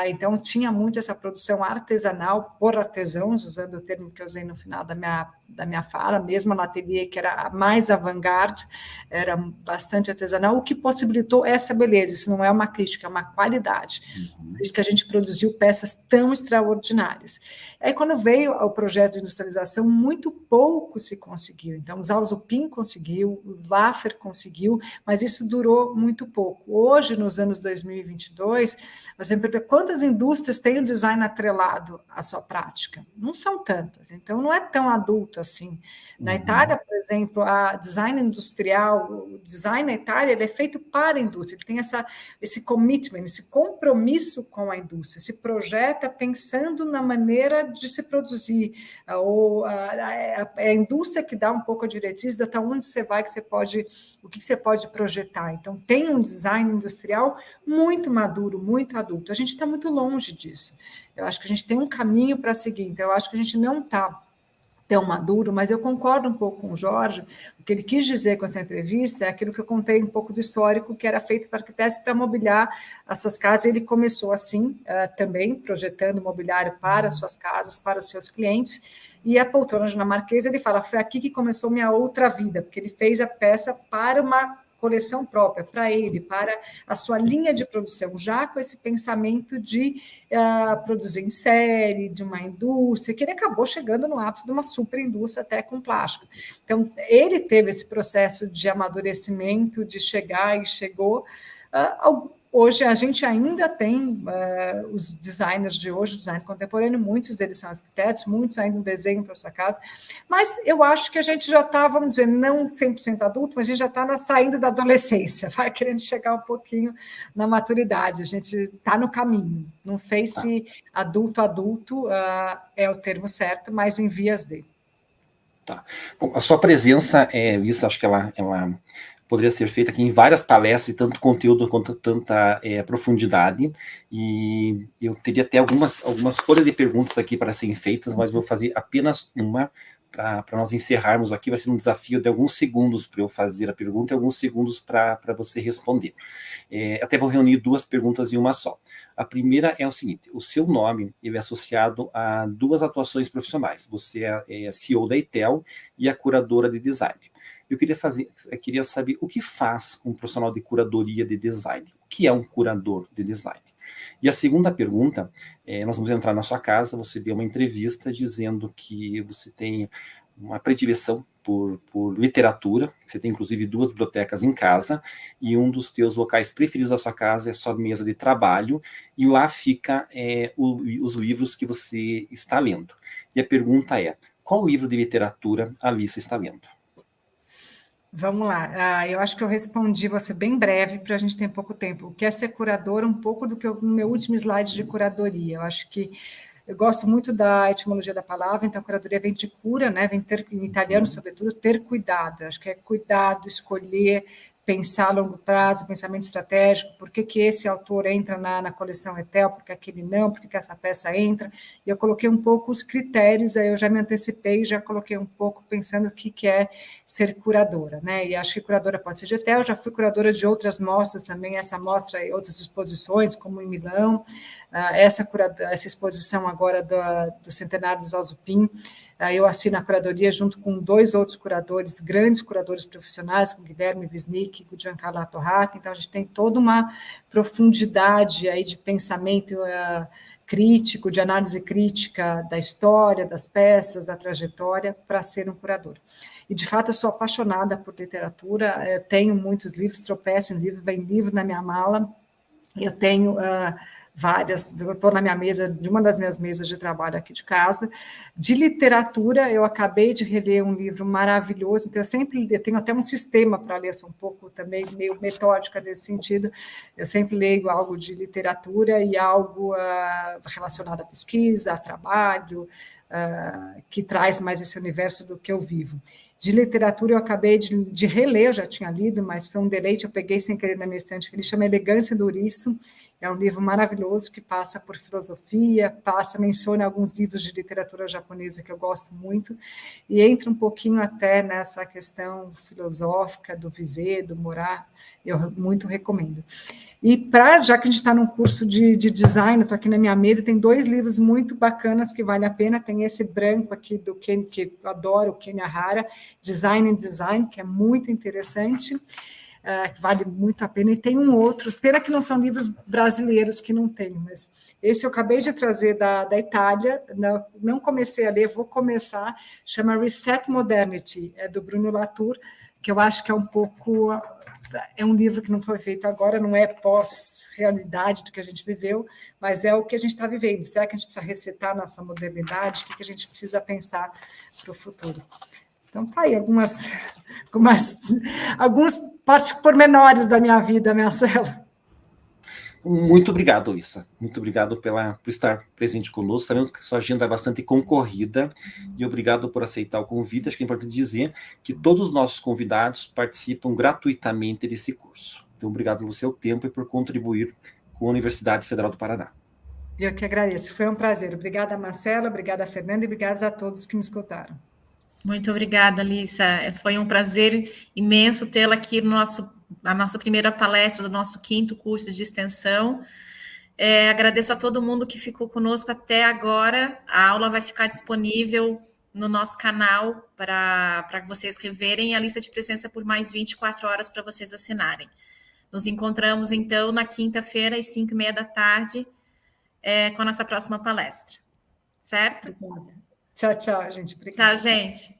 então tinha muito essa produção artesanal por artesãos, usando o termo que eu usei no final da minha fala, mesmo a ateliê, que era a mais avant-garde, era bastante artesanal, o que possibilitou essa beleza. Isso não é uma crítica, é uma qualidade. Por isso que a gente produziu peças tão extraordinárias. Aí, quando veio o projeto de industrialização, muito pouco se conseguiu. Então, o Zalzupin conseguiu, o Laffer conseguiu, mas isso durou muito pouco. Hoje, nos anos 2022, você me pergunta quantas indústrias têm o design atrelado à sua prática? Não são tantas, então não é tão adulto assim. Na Itália, por exemplo, a design industrial, o design na Itália, ele é feito para a indústria, ele tem esse commitment, esse compromisso com a indústria, se projeta pensando na maneira de se produzir, ou a indústria que dá um pouco a diretriz de até onde você vai, o que você pode projetar. Então, tem um design industrial muito maduro, muito adulto. A gente está muito longe disso. Eu acho que a gente tem um caminho para seguir. Então, eu acho que a gente não está tão maduro, mas eu concordo um pouco com o Jorge. O que ele quis dizer com essa entrevista é aquilo que eu contei um pouco do histórico, que era feito para arquitetos para mobiliar as suas casas. Ele começou assim, também, projetando mobiliário para as suas casas, para os seus clientes. E a poltrona dinamarquesa, ele fala, foi aqui que começou minha outra vida, porque ele fez a peça para uma coleção própria, para ele, para a sua linha de produção, já com esse pensamento de produzir em série, de uma indústria, que ele acabou chegando no ápice de uma superindústria até com plástico. Então, ele teve esse processo de amadurecimento, de chegar e chegou. Hoje, a gente ainda tem os designers de hoje, o design contemporâneo, muitos deles são arquitetos, muitos ainda desenham para sua casa, mas eu acho que a gente já está, vamos dizer, não 100% adulto, mas a gente já está saindo da adolescência, vai querendo chegar um pouquinho na maturidade, a gente está no caminho. Não sei se adulto é o termo certo, mas em vias de. Tá. Bom, a sua presença, isso acho que ela poderia ser feita aqui em várias palestras, e tanto conteúdo quanto tanta profundidade, e eu teria até algumas folhas de perguntas aqui para serem feitas, mas vou fazer apenas uma, para nós encerrarmos aqui. Vai ser um desafio de alguns segundos para eu fazer a pergunta e alguns segundos para você responder. Até vou reunir duas perguntas em uma só. A primeira é o seguinte: o seu nome ele é associado a duas atuações profissionais. Você é CEO da Itel e a curadora de design. Eu queria saber o que faz um profissional de curadoria de design. O que é um curador de design? E a segunda pergunta, nós vamos entrar na sua casa, você deu uma entrevista dizendo que você tem uma predileção por literatura. Você tem, inclusive, 2 bibliotecas em casa, e um dos teus locais preferidos da sua casa é sua mesa de trabalho, e lá fica os livros que você está lendo. E a pergunta é, qual livro de literatura a Alissa está lendo? Vamos lá, eu acho que eu respondi, vou ser bem breve, para a gente ter pouco tempo. O que é ser curadora, um pouco do que no meu último slide de curadoria. Eu acho que eu gosto muito da etimologia da palavra, então curadoria vem de cura, né? Vem ter, em italiano, sobretudo, ter cuidado. Acho que é cuidado, escolher, pensar a longo prazo, pensamento estratégico, por que esse autor entra na coleção Etel, por que aquele não, por que essa peça entra, e eu coloquei um pouco os critérios, aí eu já me antecipei, já coloquei um pouco pensando o que é ser curadora, né, e acho que curadora pode ser de Etel, já fui curadora de outras mostras também, essa mostra e outras exposições, como em Milão, essa exposição agora do Centenário dos Alzupin, eu assino a curadoria junto com 2 outros curadores, grandes curadores profissionais, como Guilherme Wisnik e com Giancarlo Torraca, então a gente tem toda uma profundidade aí de pensamento crítico, de análise crítica da história, das peças, da trajetória, para ser um curador. E, de fato, eu sou apaixonada por literatura, tenho muitos livros, tropeço em livro, vem livro na minha mala, eu tenho várias, eu estou na minha mesa, de uma das minhas mesas de trabalho aqui de casa. De literatura, eu acabei de reler um livro maravilhoso, então eu tenho até um sistema para ler, sou um pouco também meio metódica nesse sentido, eu sempre leio algo de literatura e algo relacionado à pesquisa, a trabalho, que traz mais esse universo do que eu vivo. De literatura, eu acabei de reler, eu já tinha lido, mas foi um deleite, eu peguei sem querer na minha estante, que ele chama Elegância do Ouriço, é um livro maravilhoso que passa por filosofia, menciona alguns livros de literatura japonesa que eu gosto muito, e entra um pouquinho até nessa questão filosófica do viver, do morar, eu muito recomendo. E já que a gente está num curso de design, estou aqui na minha mesa, tem 2 livros muito bacanas que vale a pena, tem esse branco aqui do Ken, que eu adoro, o Ken Hara, Design and Design, que é muito interessante, que vale muito a pena, e tem um outro, pena que não são livros brasileiros que não tem, mas esse eu acabei de trazer da Itália, não comecei a ler, vou começar, chama Reset Modernity, é do Bruno Latour, que eu acho que é um pouco... É um livro que não foi feito agora, não é pós-realidade do que a gente viveu, mas é o que a gente está vivendo. Será que a gente precisa resetar nossa modernidade? O que a gente precisa pensar para o futuro? Então, tá aí alguns pormenores da minha vida, Marcelo. Muito obrigado, Alissa. Muito obrigado por estar presente conosco. Sabemos que sua agenda é bastante concorrida e obrigado por aceitar o convite. Acho que é importante dizer que todos os nossos convidados participam gratuitamente desse curso. Então, obrigado pelo seu tempo e por contribuir com a Universidade Federal do Paraná. Eu que agradeço. Foi um prazer. Obrigada, Marcela, obrigada, Fernanda, e obrigada a todos que me escutaram. Muito obrigada, Alissa. Foi um prazer imenso tê-la aqui na nossa primeira palestra do nosso 5º curso de extensão. Agradeço a todo mundo que ficou conosco até agora. A aula vai ficar disponível no nosso canal para vocês reverem, e a lista de presença por mais 24 horas para vocês assinarem. Nos encontramos, então, na quinta-feira, às 5h30 da tarde, com a nossa próxima palestra. Certo? Tchau, tchau, gente. Obrigada. Tchau, gente.